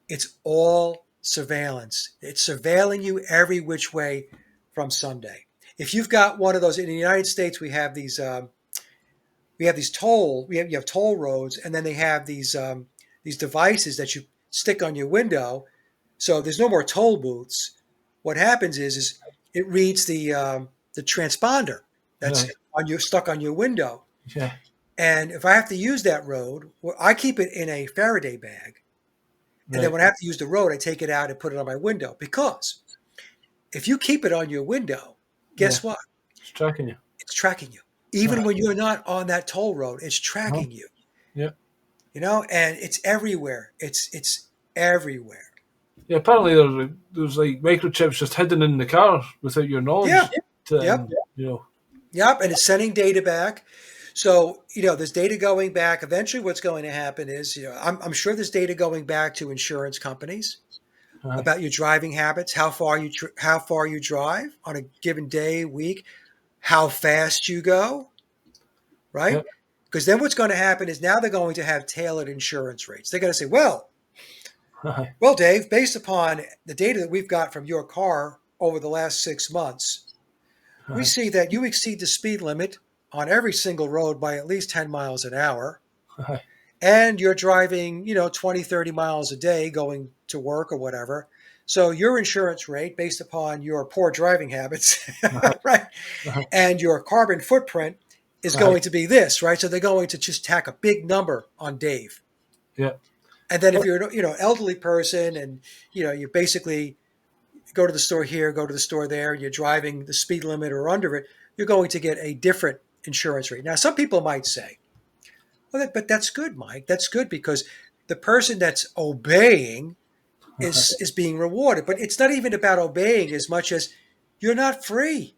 it's all surveillance. It's surveilling you every which way from Sunday. If you've got one of those in the United States, you have toll roads, and then they have these devices that you stick on your window. So there's no more toll booths. What happens is it reads the transponder that's Right. stuck on your window. Yeah. And if I have to use that road, well, I keep it in a Faraday bag. And then Right. when I have to use the road, I take it out and put it on my window. Because if you keep it on your window, Yeah. guess what? It's tracking you. It's tracking you. Even Uh, when you're not on that toll road, it's uh-huh. tracking you. Yeah. And it's everywhere. It's everywhere. Yeah. Apparently, there's like microchips just hidden in the car without your knowledge. Yeah. Yep. You know. Yep. And it's sending data back. So, there's data going back. Eventually, what's going to happen is, I'm sure there's data going back to insurance companies Aye. about your driving habits, how far you drive on a given day, week, how fast you go, right? Yep. Because then what's going to happen is now they're going to have tailored insurance rates. They're going to say, Aye. well, Dave, based upon the data that we've got from your car over the last 6 months, we Aye. see that you exceed the speed limit on every single road by at least 10 miles an hour. Aye. And you're driving, 20, 30 miles a day going to work or whatever. So your insurance rate based upon your poor driving habits, Aye. right, Aye. and your carbon footprint is Aye. going to be this, right? So they're going to just tack a big number on Dave. Yeah. And then if you're, elderly person and, you basically go to the store here, go to the store there, and you're driving the speed limit or under it, you're going to get a different insurance rate. Now, some people might say, well, but that's good, Mike. That's good because the person that's obeying is being rewarded. But it's not even about obeying as much as you're not free.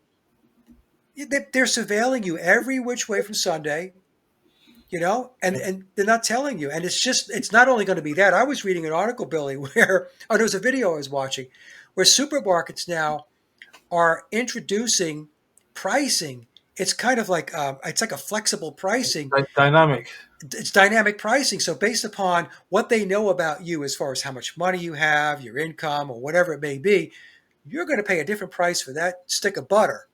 They're surveilling you every which way from Sunday, and they're not telling you. And it's not only going to be that. I was reading an article, Billy, there was a video I was watching where supermarkets now are introducing pricing. It's kind of like it's like a flexible pricing. Dynamic. It's dynamic pricing. So based upon what they know about you as far as how much money you have, your income, or whatever it may be, you're going to pay a different price for that stick of butter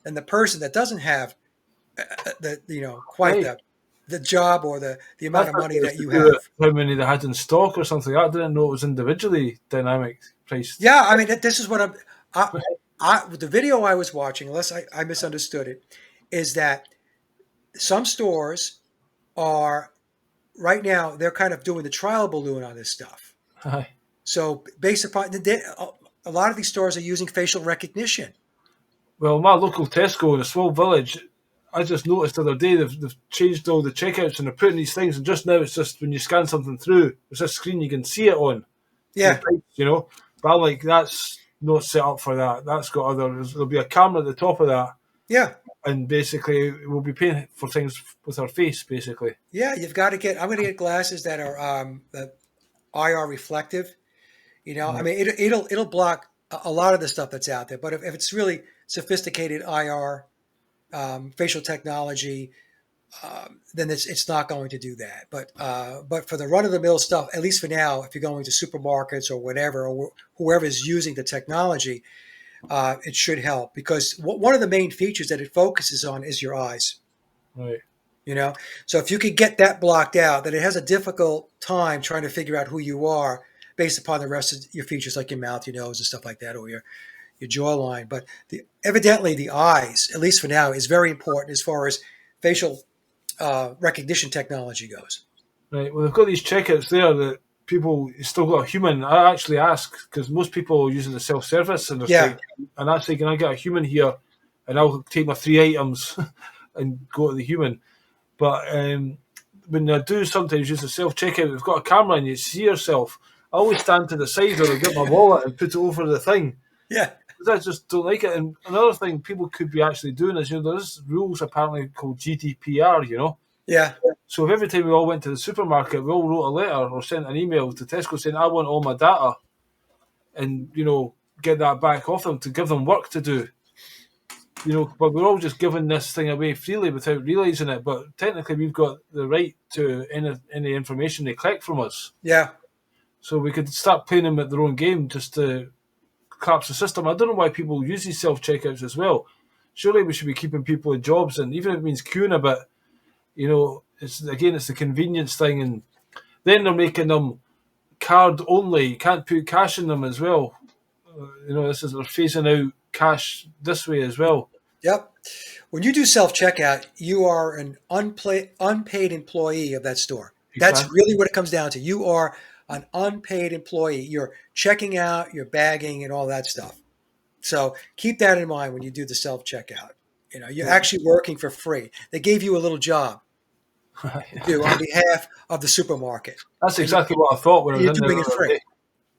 than the person that doesn't have quite Right. the job or the amount of money that you Do have. with how many they had in stock or something. I didn't know it was individually dynamic priced. Yeah, I mean, this is what the video I was watching, unless I misunderstood it, is that some stores are right now, they're kind of doing the trial balloon on this stuff. Aye. So based upon a lot of these stores are using facial recognition. Well, my local Tesco in a small village, I just noticed the other day they've changed all the checkouts and they're putting these things, and just now it's just when you scan something through, it's a screen you can see it on. Yeah. But I'm like, that's not set up for that. That's got there'll be a camera at the top of that, Yeah. and basically we'll be paying for things with our face, basically. Yeah, I'm going to get glasses that are that IR reflective. I mean, it'll block a lot of the stuff that's out there. But if it's really sophisticated IR facial technology, then it's not going to do that. But for the run of the mill stuff, at least for now, if you're going to supermarkets or whatever, or whoever is using the technology, it should help because one of the main features that it focuses on is your eyes. Right. So if you could get that blocked out, then it has a difficult time trying to figure out who you are based upon the rest of your features like your mouth, your nose, and stuff like that, or your jawline. But evidently the eyes, at least for now, is very important as far as facial recognition technology goes. Right. Well, they've got these checkouts there that people still got a human. I actually ask because most people are using the self-service and and I say, can I get a human here? And I'll take my 3 items and go to the human. But when I do sometimes use the self-checkout, we've got a camera and you see yourself. I always stand to the side or I get my wallet and put it over the thing. Yeah. Because I just don't like it. And another thing people could be actually doing is, there's rules apparently called GDPR, Yeah. So if every time we all went to the supermarket, we all wrote a letter or sent an email to Tesco saying, I want all my data, and, get that back off them to give them work to do. But we're all just giving this thing away freely without realising it. But technically, we've got the right to any information they collect from us. Yeah. So we could start playing them at their own game just to collapse the system. I don't know why people use these self-checkouts as well. Surely we should be keeping people in jobs, and even if it means queuing a bit, it's the convenience thing. And then they're making them card only. You can't put cash in them as well. They're phasing out cash this way as well. Yep. When you do self-checkout, you are an unpaid employee of that store. That's Exactly. really what it comes down to. You are an unpaid employee. You're checking out, you're bagging, and all that stuff. So keep that in mind when you do the self-checkout. You're actually working for free. They gave you a little job to do on behalf of the supermarket. That's exactly what I thought when I was You're in there doing the it other free. day.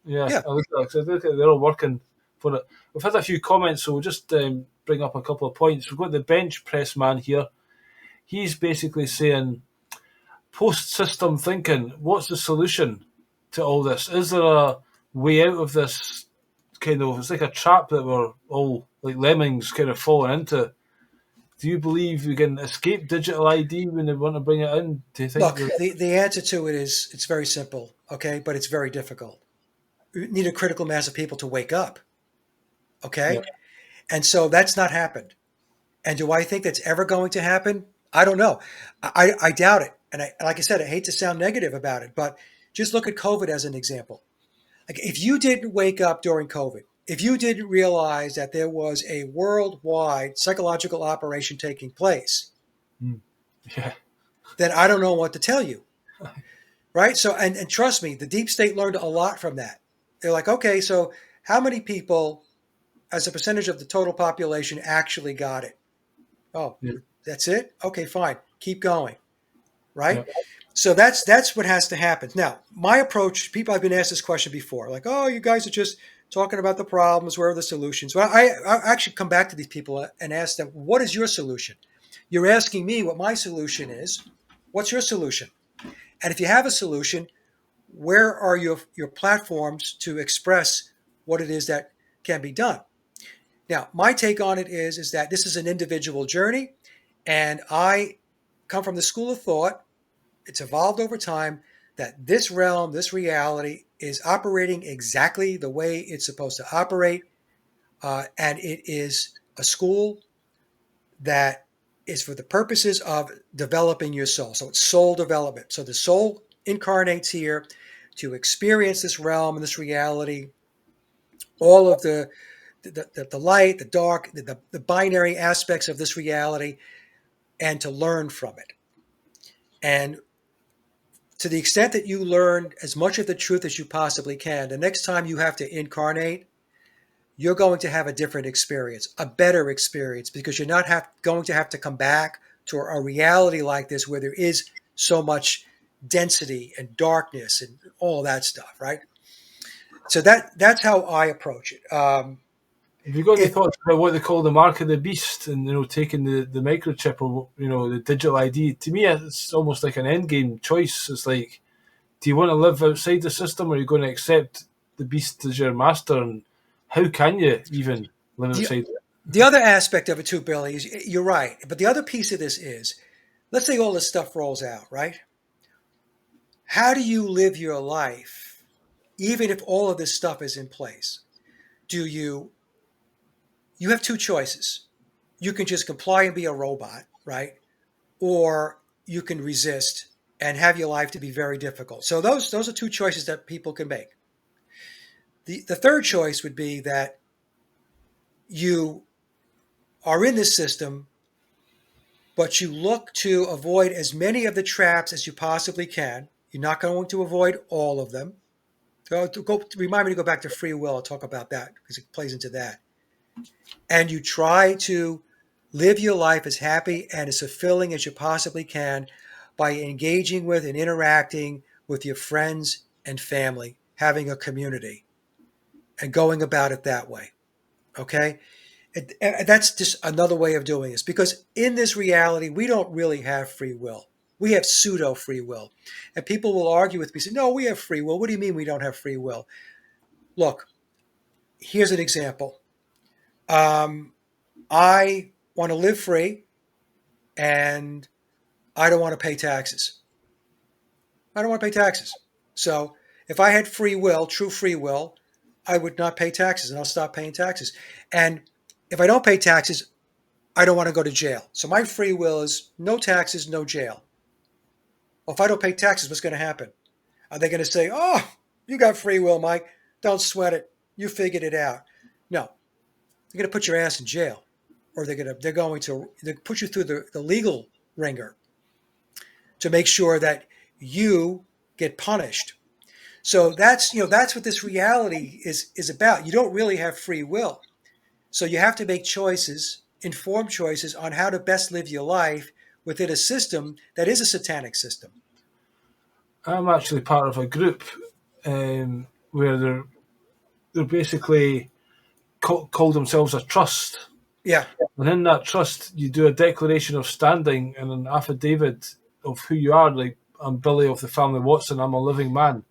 Yeah, Yeah. I look at they're all working for it. We've had a few comments, so we'll just bring up a couple of points. We've got the bench press man here. He's basically saying, post-system thinking, what's the solution to all this? Is there a way out of this it's like a trap that we're all like lemmings kind of falling into? Do you believe we can escape digital ID when they want to bring it in? Do you think Look, the answer to it is it's very simple, okay, but it's very difficult. You need a critical mass of people to wake up, Yeah. okay? And so that's not happened. And do I think that's ever going to happen? I don't know. I doubt it. And like I said, I hate to sound negative about it, but just look at COVID as an example. Like if you didn't wake up during COVID, if you didn't realize that there was a worldwide psychological operation taking place, Yeah. then I don't know what to tell you. Right? So, and trust me, the deep state learned a lot from that. They're like, okay, so how many people as a percentage of the total population actually got it? Oh, Yeah. that's it? Okay, fine. Keep going. Right? Yeah. So that's what has to happen. Now, my approach, people, I've been asked this question before, like, oh, you guys are just talking about the problems, where are the solutions? Well, I actually come back to these people and ask them, what is your solution? You're asking me what my solution is. What's your solution? And if you have a solution, where are your platforms to express what it is that can be done? Now, my take on it is that this is an individual journey, and I come from the school of thought, it's evolved over time, that this realm, this reality is operating exactly the way it's supposed to operate. And it is a school that is for the purposes of developing your soul. So it's soul development. So the soul incarnates here to experience this realm and this reality, all of the light, the dark, the binary aspects of this reality, and to learn from it. And to the extent that you learn as much of the truth as you possibly can, the next time you have to incarnate, you're going to have a different experience, a better experience, because you're not going to have to come back to a reality like this where there is so much density and darkness and all that stuff, right? So that's how I approach it. Have you got any If thoughts about what they call the mark of the beast and taking the microchip or the digital ID? To me, it's almost like an end game choice. It's like, do you want to live outside the system, or are you going to accept the beast as your master? And how can you even live outside it? the other aspect of it too, Billy, is you're right. But the other piece of this is, let's say all this stuff rolls out, right? How do you live your life, even if all of this stuff is in place? You have two choices. You can just comply and be a robot, right? Or you can resist and have your life to be very difficult. So those are two choices that people can make. The third choice would be that you are in this system, but you look to avoid as many of the traps as you possibly can. You're not going to avoid all of them. Remind me to go back to free will. I'll talk about that because it plays into that. And you try to live your life as happy and as fulfilling as you possibly can by engaging with and interacting with your friends and family, having a community, and going about it that way. Okay? And that's just another way of doing this, because in this reality, we don't really have free will. We have pseudo free will. And people will argue with me, say, no, we have free will. What do you mean we don't have free will? Look, here's an example. I want to live free and I don't want to pay taxes. I don't want to pay taxes. So if I had free will, true free will, I would not pay taxes and I'll stop paying taxes. And if I don't pay taxes, I don't want to go to jail. So my free will is no taxes, no jail. Well, if I don't pay taxes, what's going to happen? Are they going to say, oh, you got free will, Mike. Don't sweat it. You figured it out. No, they're going to put your ass in jail, or they're going to put you through the legal ringer to make sure that you get punished. So that's what this reality is about. You don't really have free will. So you have to make choices, informed choices on how to best live your life within a system that is a satanic system. I'm actually part of a group where they're basically call themselves a trust. Yeah. And in that trust, you do a declaration of standing and an affidavit of who you are. Like, I'm Billy of the family Watson. I'm a living man.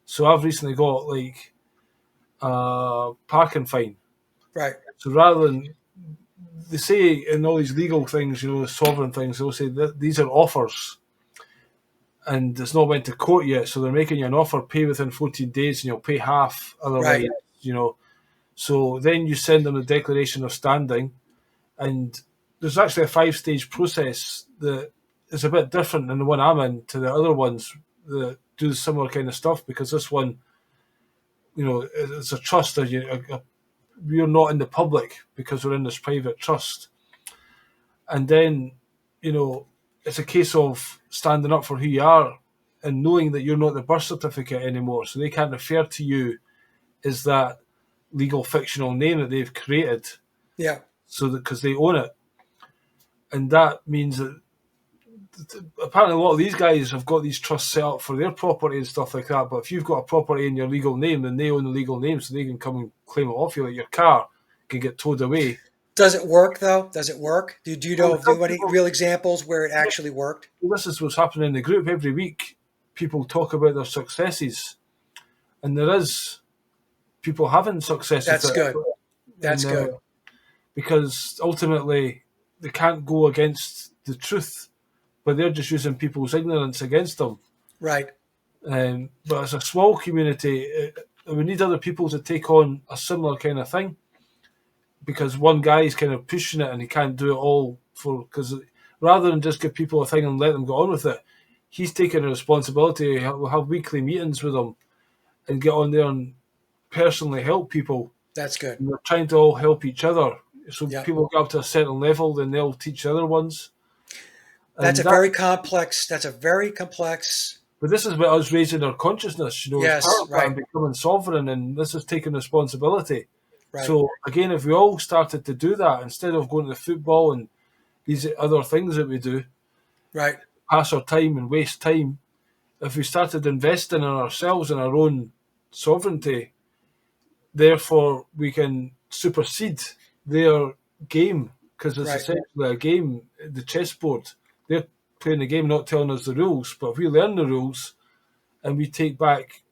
So I've recently got like a parking fine. Right. So rather than, they say in all these legal things, the sovereign things, they'll say that these are offers. And it's not went to court yet, so they're making you an offer, pay within 14 days, and you'll pay half otherwise, Right. So then you send them a declaration of standing, and there's actually a 5-stage process that is a bit different than the one I'm in to the other ones that do similar kind of stuff, because this one, it's a trust. We're not in the public because we're in this private trust. And then, it's a case of standing up for who you are and knowing that you're not the birth certificate anymore. So they can't refer to you as that legal fictional name that they've created. Yeah. So that because they own it. And that means that apparently a lot of these guys have got these trusts set up for their property and stuff like that. But if you've got a property in your legal name, then they own the legal name, so they can come and claim it off you. Like your car can get towed away. Does it work though? Does it work? Do you know any real examples where it actually worked? This is what's happening in the group. Every week, people talk about their successes, and there is people having successes. That's good. That's good. Because ultimately, they can't go against the truth, but they're just using people's ignorance against them. Right. But as a small community, we need other people to take on a similar kind of thing. Because one guy is kind of pushing it and he can't do it all because rather than just give people a thing and let them go on with it, he's taking a responsibility. We'll have weekly meetings with them and get on there and personally help people. That's good. And we're trying to all help each other. So people get up to a certain level, then they'll teach other ones. That's a very complex. But this is about us raising our consciousness, Yes, as part of that right. and becoming sovereign, and this is taking responsibility. Right. So again, if we all started to do that instead of going to the football and these other things that we do, right, pass our time and waste time, if we started investing in ourselves and our own sovereignty, therefore we can supersede their game because it's essentially a game, the chessboard. They're playing the game, not telling us the rules, but if we learn the rules and we take back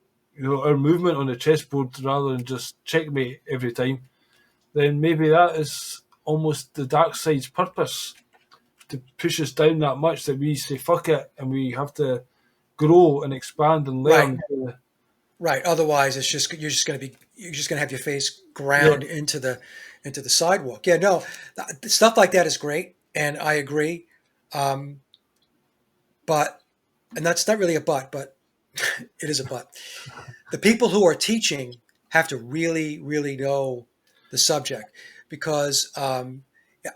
our movement on the chessboard rather than just checkmate every time, then maybe that is almost the dark side's purpose, to push us down that much that we say fuck it and we have to grow and expand and learn. Right. Otherwise, you're just going to have your face ground into the sidewalk. Yeah. No, stuff like that is great, and I agree. But that's not really a but it is a but. The people who are teaching have to really, really know the subject, because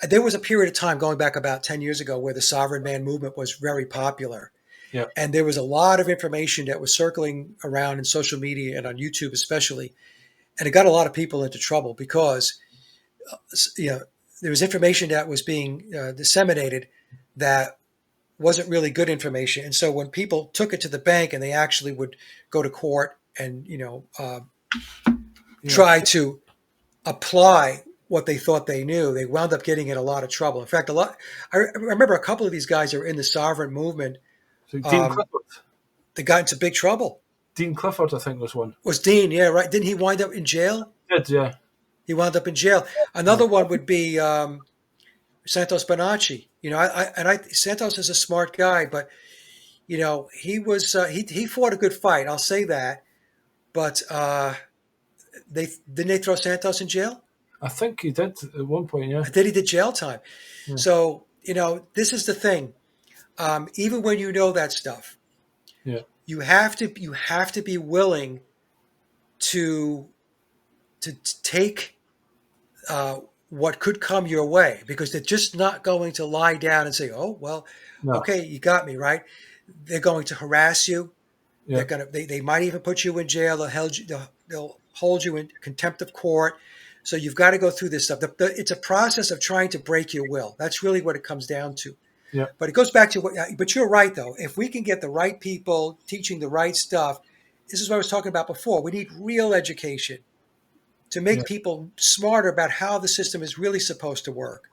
there was a period of time going back about 10 years ago where the sovereign man movement was very popular. Yeah. And there was a lot of information that was circling around in social media and on YouTube especially. And it got a lot of people into trouble because there was information that was being disseminated that wasn't really good information. And so when people took it to the bank and they actually would go to court and try to apply what they thought they knew, they wound up getting in a lot of trouble. In fact, I remember a couple of these guys that were in the sovereign movement So Dean Clifford. They got into big trouble. Dean Clifford, I think, was one. Was Dean? Yeah, right. Didn't he wind up in jail? Did, yeah. He wound up in jail. Another one would be Santos Bonacci. Santos is a smart guy, but he was he fought a good fight. I'll say that. But they throw Santos in jail. I think he did at one point, yeah. I think he did jail time. Yeah. So this is the thing. Even when you know that stuff, Yeah. you have to be willing to take what could come your way, because they're just not going to lie down and say, "Oh well, No. okay, you got me right." They're going to harass you. Yeah. They're gonna they might even put you in jail. They'll hold you in contempt of court. So you've got to go through this stuff. It's a process of trying to break your will. That's really what it comes down to. Yeah. But it goes back to what. But you're right though. If we can get the right people teaching the right stuff, this is what I was talking about before. We need real education to make people smarter about how the system is really supposed to work.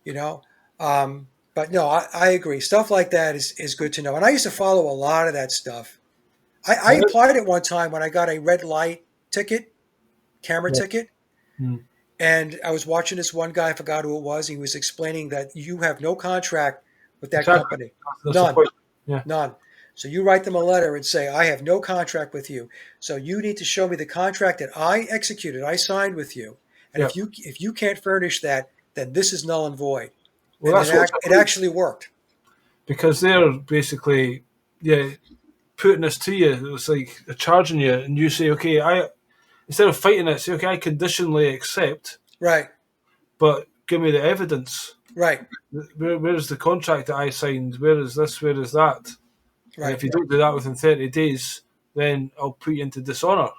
But no, I agree. Stuff like that is good to know. And I used to follow a lot of that stuff. I applied it one time when I got a red light ticket, camera ticket. Mm. And I was watching this one guy, I forgot who it was. He was explaining that you have no contract with that Exactly. company. That's the None. point. Yeah. None. So you write them a letter and say, I have no contract with you. So you need to show me the contract that I executed, I signed with you. And if you can't furnish that, then this is null and void. Well, and it actually worked. Because they're basically, putting this to you. It's like they're charging you, and you say, okay, instead of fighting it, say, okay, I conditionally accept. Right. But give me the evidence. Right. Where's the contract that I signed? Where is this? Where is that? Right. And if you don't do that within 30 days, then I'll put you into dishonour.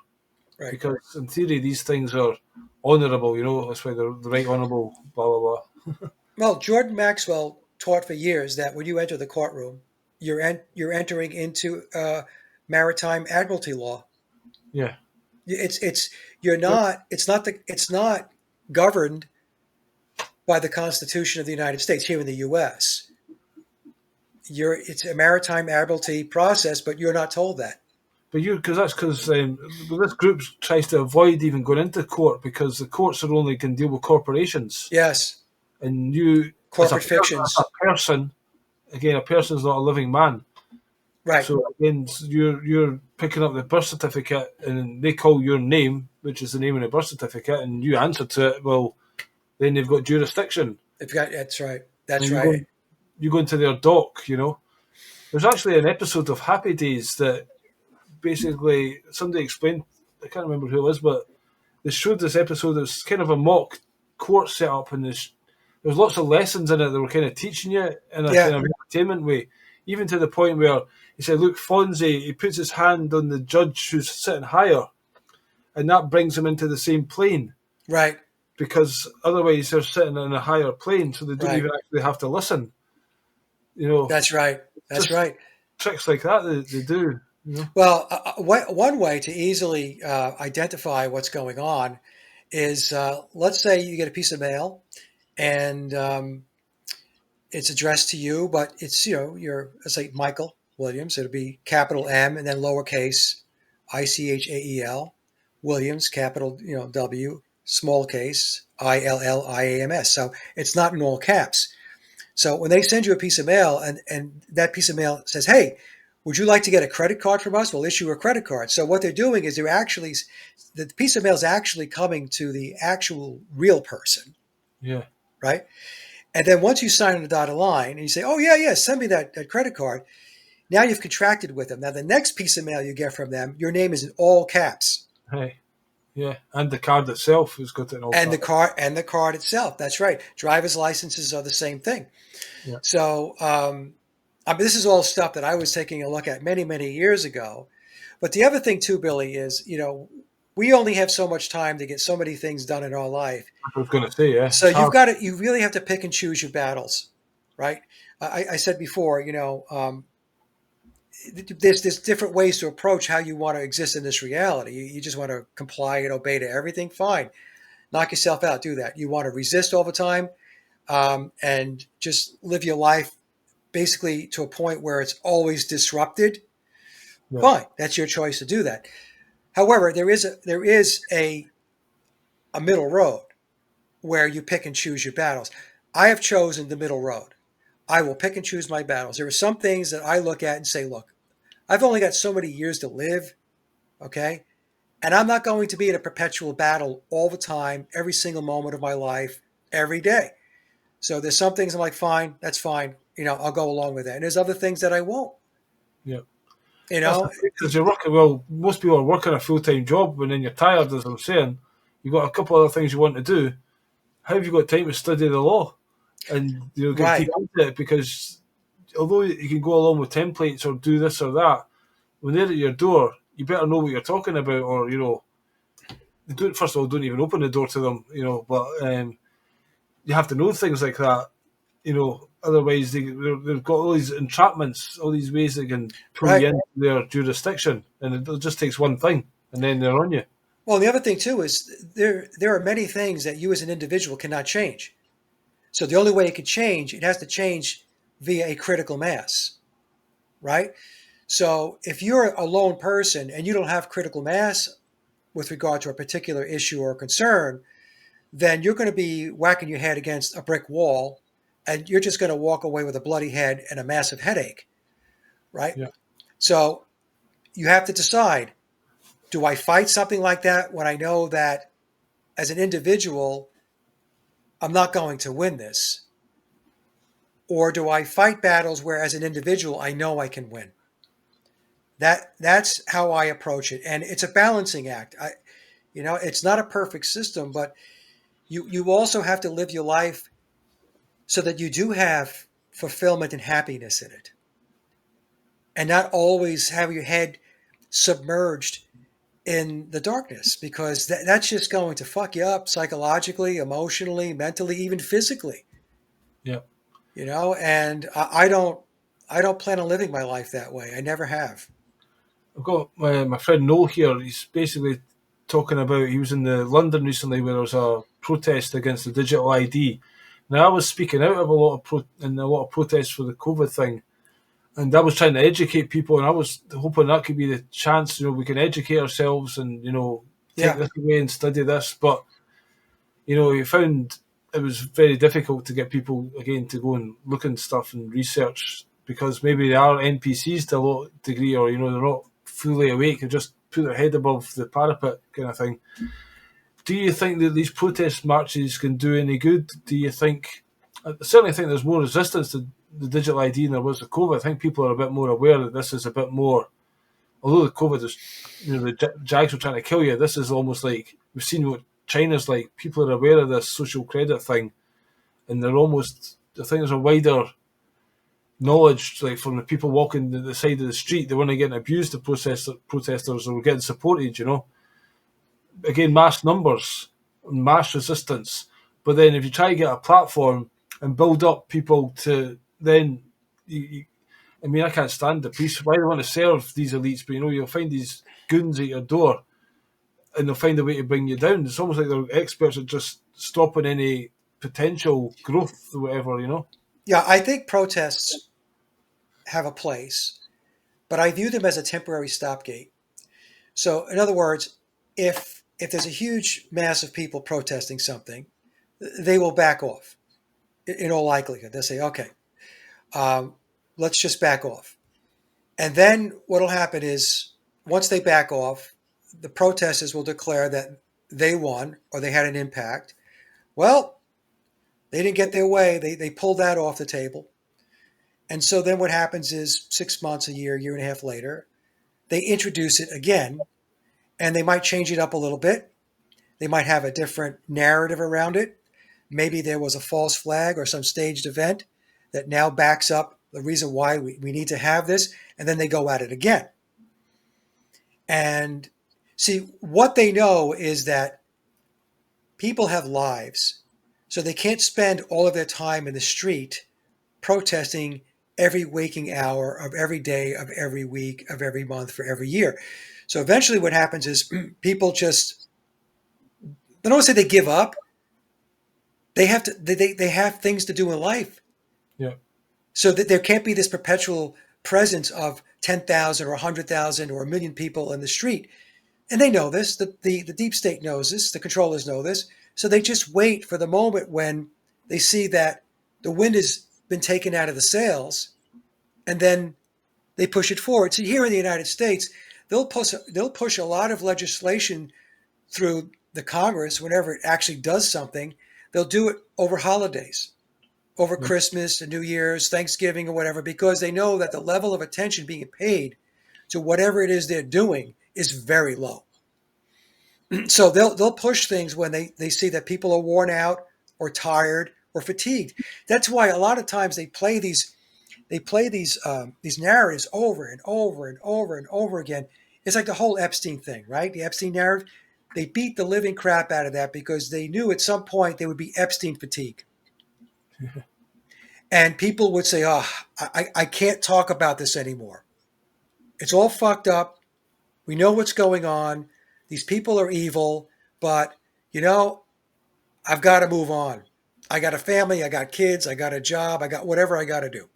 Right. Because in theory, these things are honourable, that's why they're the right honourable, blah, blah, blah. Well, Jordan Maxwell taught for years that when you enter the courtroom, you're entering into maritime admiralty law. Yeah. It's not governed by the Constitution of the United States here in the U.S. It's a maritime admiralty process, but you're not told that. But because this group tries to avoid even going into court because the courts are only can deal with corporations. Yes. And you, corporate fictions. A person's not a living man. Right. So again, you're picking up the birth certificate and they call your name, which is the name of the birth certificate, and you answer to it. Well, then they've got jurisdiction. That's right. That's right. You go into their dock. There's actually an episode of Happy Days that basically somebody explained. I can't remember who it was, but they showed this episode. It's kind of a mock court setup, and there's lots of lessons in it that were kind of teaching you in a kind of entertainment way, even to the point where he said, look, Fonzie, he puts his hand on the judge who's sitting higher, and that brings him into the same plane. Right. Because otherwise they're sitting in a higher plane, so they don't even actually have to listen. That's right. That's right. Tricks like that they do. Well, one way to easily identify what's going on is, let's say you get a piece of mail and it's addressed to you, but it's, let's say Michael Williams. It'll be capital M and then lowercase ICHAEL, Williams, capital, W, small case ILLIAMS. So it's not in all caps. So when they send you a piece of mail and that piece of mail says, hey, would you like to get a credit card from us? We'll issue a credit card. So what they're doing is the piece of mail is actually coming to the actual real person. Yeah. Right. And then once you sign on the dotted line and you say, oh, yeah, send me that credit card. Now you've contracted with them. Now the next piece of mail you get from them, your name is in all caps. Hey. Yeah. And the card itself has got it in all caps. And the card itself. That's right. Driver's licenses are the same thing. Yeah. So, this is all stuff that I was taking a look at many, many years ago. But the other thing too, Billy, is, we only have so much time to get so many things done in our life. I was going to say, yeah. So you really have to pick and choose your battles, right? I said before, there's different ways to approach how you want to exist in this reality. You just want to comply and obey to everything. Fine. Knock yourself out. Do that. You want to resist all the time and just live your life basically to a point where it's always disrupted, Yeah. fine, that's your choice to do that. However, there is a middle road where you pick and choose your battles. I have chosen the middle road. I will pick and choose my battles. There are some things that I look at and say, look, I've only got so many years to live, okay? And I'm not going to be in a perpetual battle all the time, every single moment of my life, every day. So there's some things I'm like, fine, that's fine. I'll go along with that. And there's other things that I won't. Yeah. You That's know, because you're working. Well, most people are working a full-time job, and then you're tired, as I'm saying. You've got a couple other things you want to do. How have you got time to study the law and get right, deep into it? Because although you can go along with templates or do this or that, when they're at your door, you better know what you're talking about, or don't, first of all, don't even open the door to them, but you have to know things like that, otherwise they've got all these entrapments, all these ways they can pull you right. into their jurisdiction, and it just takes one thing, and then they're on you. Well, the other thing too is there are many things that you as an individual cannot change. So the only way it could change, it has to change via a critical mass, right? So if you're a lone person and you don't have critical mass with regard to a particular issue or concern, then you're going to be whacking your head against a brick wall and you're just going to walk away with a bloody head and a massive headache, right? Yeah. So you have to decide, do I fight something like that when I know that as an individual, I'm not going to win this? Or do I fight battles where as an individual, I know I can win? That's how I approach it. And it's a balancing act. It's not a perfect system, but you also have to live your life so that you do have fulfillment and happiness in it, and not always have your head submerged in the darkness, because that's just going to fuck you up psychologically, emotionally, mentally, even physically. Yeah. And I don't plan on living my life that way. I never have. I've got my friend Noel here. He's basically talking about, he was in the London recently where there was a protest against the digital ID. Now I was speaking out of a lot of protests for the COVID thing, and I was trying to educate people, and I was hoping that could be the chance. We can educate ourselves and take Yeah. this away and study this. But you found it was very difficult to get people again to go and look and stuff and research, because maybe they are NPCs to a lot degree, or they're not fully awake and just put their head above the parapet kind of thing. Do you think that these protest marches can do any good? Do you think? I certainly think there's more resistance to the digital ID than there was with COVID. I think people are a bit more aware that this is a bit more. Although the COVID is, the jags were trying to kill you. This is almost like we've seen what China's like. People are aware of this social credit thing, and they're almost. I think there's a wider knowledge, like from the people walking the side of the street. They weren't getting abused. The protesters were getting supported. Again, mass numbers, mass resistance. But then if you try to get a platform and build up people to then, I can't stand the police. Why do they want to serve these elites? But you'll find these goons at your door, and they'll find a way to bring you down. It's almost like they're experts at just stopping any potential growth or whatever. Yeah, I think protests have a place, but I view them as a temporary stopgate. So, in other words, if there's a huge mass of people protesting something, they will back off. In all likelihood, they'll say, "Okay, let's just back off." And then what'll happen is, once they back off, the protesters will declare that they won or they had an impact. Well, they didn't get their way. They pulled that off the table. And so then what happens is 6 months, a year and a half later, they introduce it again, and they might change it up a little bit. They might have a different narrative around it. Maybe there was a false flag or some staged event that now backs up the reason why we need to have this. And then they go at it again. And see, what they know is that people have lives. So they can't spend all of their time in the street protesting every waking hour of every day, of every week, of every month, for every year. So eventually what happens is people just, I don't want to say they give up. They have things to do in life. Yeah. so that there can't be this perpetual presence of 10,000 or 100,000 or a million people in the street. And they know this. The deep state knows this. The controllers know this. So they just wait for the moment when they see that the wind has been taken out of the sails, and then they push it forward. So here in the United States, they'll push a lot of legislation through the Congress whenever it actually does something. They'll do it over holidays, over Christmas and New Year's, Thanksgiving, or whatever, because they know that the level of attention being paid to whatever it is they're doing is very low. So they'll push things when they see that people are worn out or tired or fatigued. That's why a lot of times they play these narratives over and over and over and over again. It's like the whole Epstein thing, right? The Epstein narrative. They beat the living crap out of that because they knew at some point there would be Epstein fatigue. And people would say, oh, I can't talk about this anymore. It's all fucked up. We know what's going on. These people are evil, but, I've got to move on. I got a family. I got kids. I got a job. I got whatever I got to do.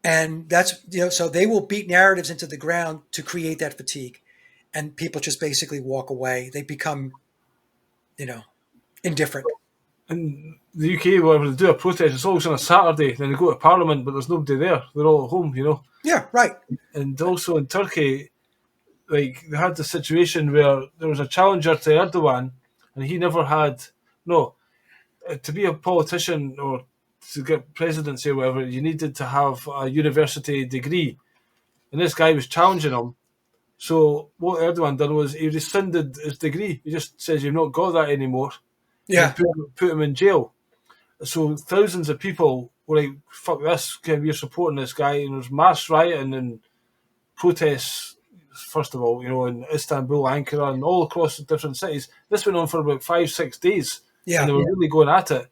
And that's, so they will beat narratives into the ground to create that fatigue. And people just basically walk away. They become, indifferent. In the UK, whenever they do a protest, it's always on a Saturday. Then they go to Parliament, but there's nobody there. They're all at home, Yeah, right. And also in Turkey, like they had the situation where there was a challenger to Erdogan, and he never had to be a politician or to get presidency or whatever. You needed to have a university degree, and this guy was challenging him. So what Erdogan done was he rescinded his degree. He just says you've not got that anymore. Yeah. And put him in jail. So thousands of people were like, "Fuck this! We're supporting this guy." And there's mass rioting and protests. First of all, in Istanbul, Ankara, and all across the different cities. This went on for about 5-6 days, Yeah. and they were really going at it.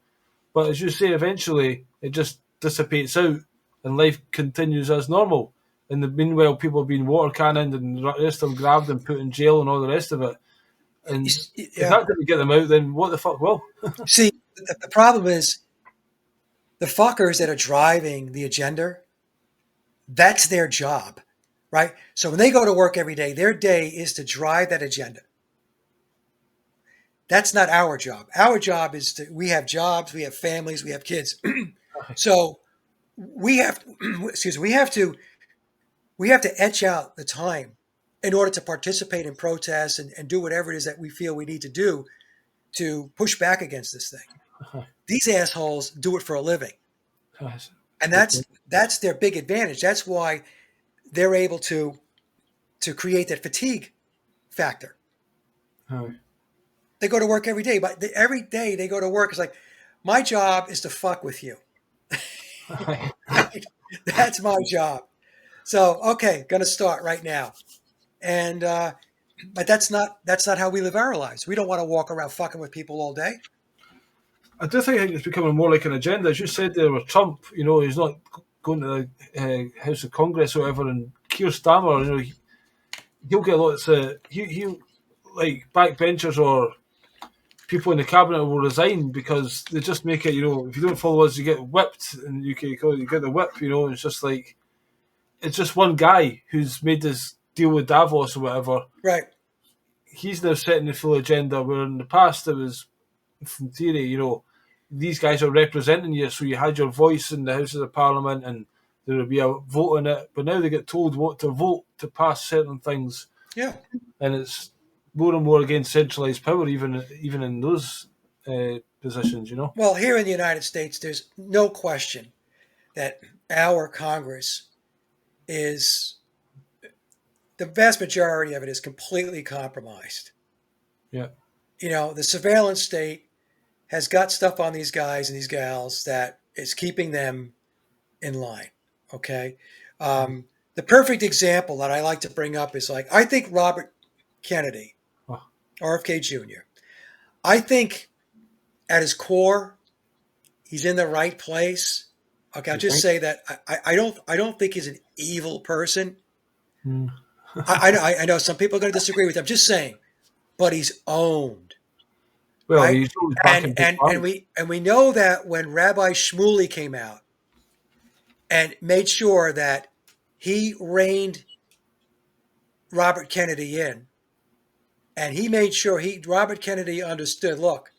But as you say, eventually it just dissipates out, and life continues as normal. In the meanwhile, people have been water cannoned and the rest of them grabbed and put in jail and all the rest of it. And if that didn't get them out, then what the fuck will? See, the problem is the fuckers that are driving the agenda, that's their job, right? So when they go to work every day, their day is to drive that agenda. That's not our job. Our job is we have jobs, we have families, we have kids. So we have to etch out the time in order to participate in protests and do whatever it is that we feel we need to do to push back against this thing. These assholes do it for a living. And that's their big advantage. That's why they're able to create that fatigue factor. They go to work every day, but every day they go to work, it's like, my job is to fuck with you. That's my job. So, okay, going to start right now. And but that's not how we live our lives. We don't want to walk around fucking with people all day. I do think it's becoming more like an agenda. As you said there with Trump, he's not going to the House of Congress or whatever, and Keir Starmer, he'll get lots of he'll like backbenchers or people in the cabinet will resign because they just make it, if you don't follow us, you get whipped, and you get the whip, and it's just like, it's just one guy who's made this deal with Davos or whatever. Right. He's now setting the full agenda, where in the past it was, in theory, these guys are representing you, so you had your voice in the Houses of Parliament and there would be a vote on it, but now they get told what to vote to pass certain things. Yeah. And it's more and more against centralised power, even in those positions, Well, here in the United States, there's no question that our Congress is, the vast majority of it is completely compromised. Yeah. The surveillance state has got stuff on these guys and these gals that is keeping them in line. Okay. The perfect example that I like to bring up is I think Robert Kennedy, RFK Jr., I think at his core, he's in the right place. Okay. I'll just say that I don't think he's an evil person. I know some people are going to disagree with him. I'm just saying, but he's owned. Well, right? he's always back and we know that when Rabbi Shmuley came out and made sure that he reined Robert Kennedy in. And he made sure Robert Kennedy understood, look,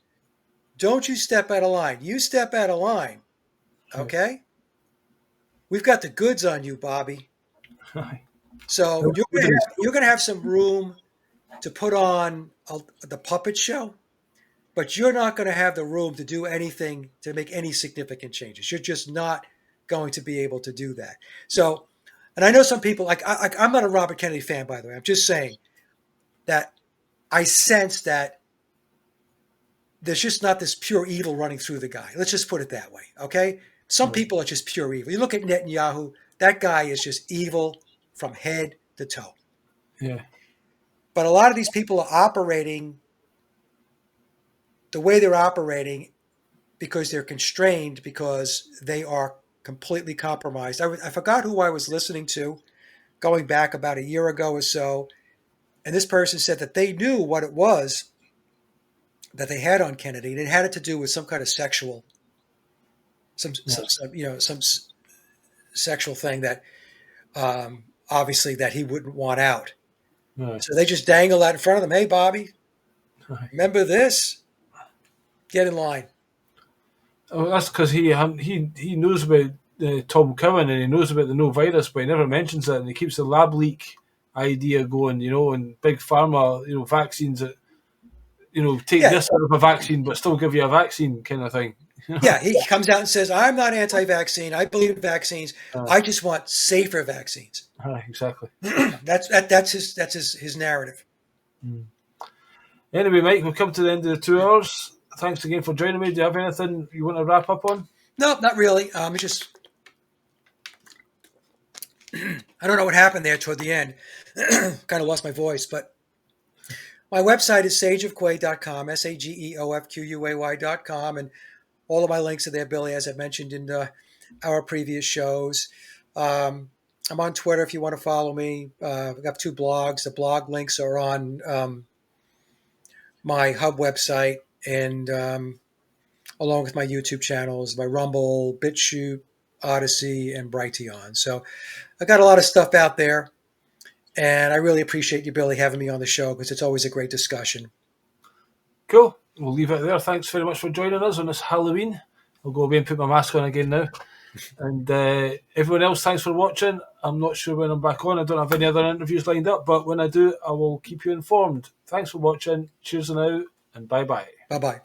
don't you step out of line. You step out of line, okay? We've got the goods on you, Bobby. So you're gonna have some room to put on the puppet show, but you're not going to have the room to do anything to make any significant changes. You're just not going to be able to do that. So, and I know some people I'm not a Robert Kennedy fan, by the way. I'm just saying that I sense that there's just not this pure evil running through the guy. Let's just put it that way. Okay. Some people are just pure evil. You look at Netanyahu, that guy is just evil from head to toe. Yeah. But a lot of these people are operating the way they're operating because they're constrained, because they are completely compromised. I forgot who I was listening to going back about a year ago or so. And this person said that they knew what it was that they had on Kennedy. And it had to do with some kind of sexual, some sexual thing that obviously that he wouldn't want out. Right. So they just dangle that in front of them. Hey, Bobby, remember this? Get in line. Oh, that's because he knows about Tom Cowan, and he knows about the no virus, but he never mentions it, and he keeps the lab leak idea going, and big pharma, vaccines that, take this out of a vaccine but still give you a vaccine kind of thing. Yeah, he comes out and says, I'm not anti-vaccine. I believe in vaccines. I just want safer vaccines. Exactly. That's his narrative. Anyway, Mike, we've come to the end of the 2 hours. Thanks again for joining me. Do you have anything you want to wrap up on? No, not really. It's just I don't know what happened there toward the end. Kind of lost my voice, but my website is sageofquay.com, SAGEOFQUAY.com, and all of my links are there, Billy, as I mentioned in our previous shows. I'm on Twitter if you want to follow me. I've got 2 blogs. The blog links are on my hub website, and along with my YouTube channels, my Rumble, BitChute, Odyssey, and Brighteon. So I got a lot of stuff out there, and I really appreciate you, Billy, having me on the show, because it's always a great discussion. Cool. We'll leave it there. Thanks very much for joining us on this Halloween. I'll go away and put my mask on again now. And everyone else, thanks for watching. I'm not sure when I'm back on. I don't have any other interviews lined up, but when I do, I will keep you informed. Thanks for watching. Cheers now, and bye-bye. Bye-bye.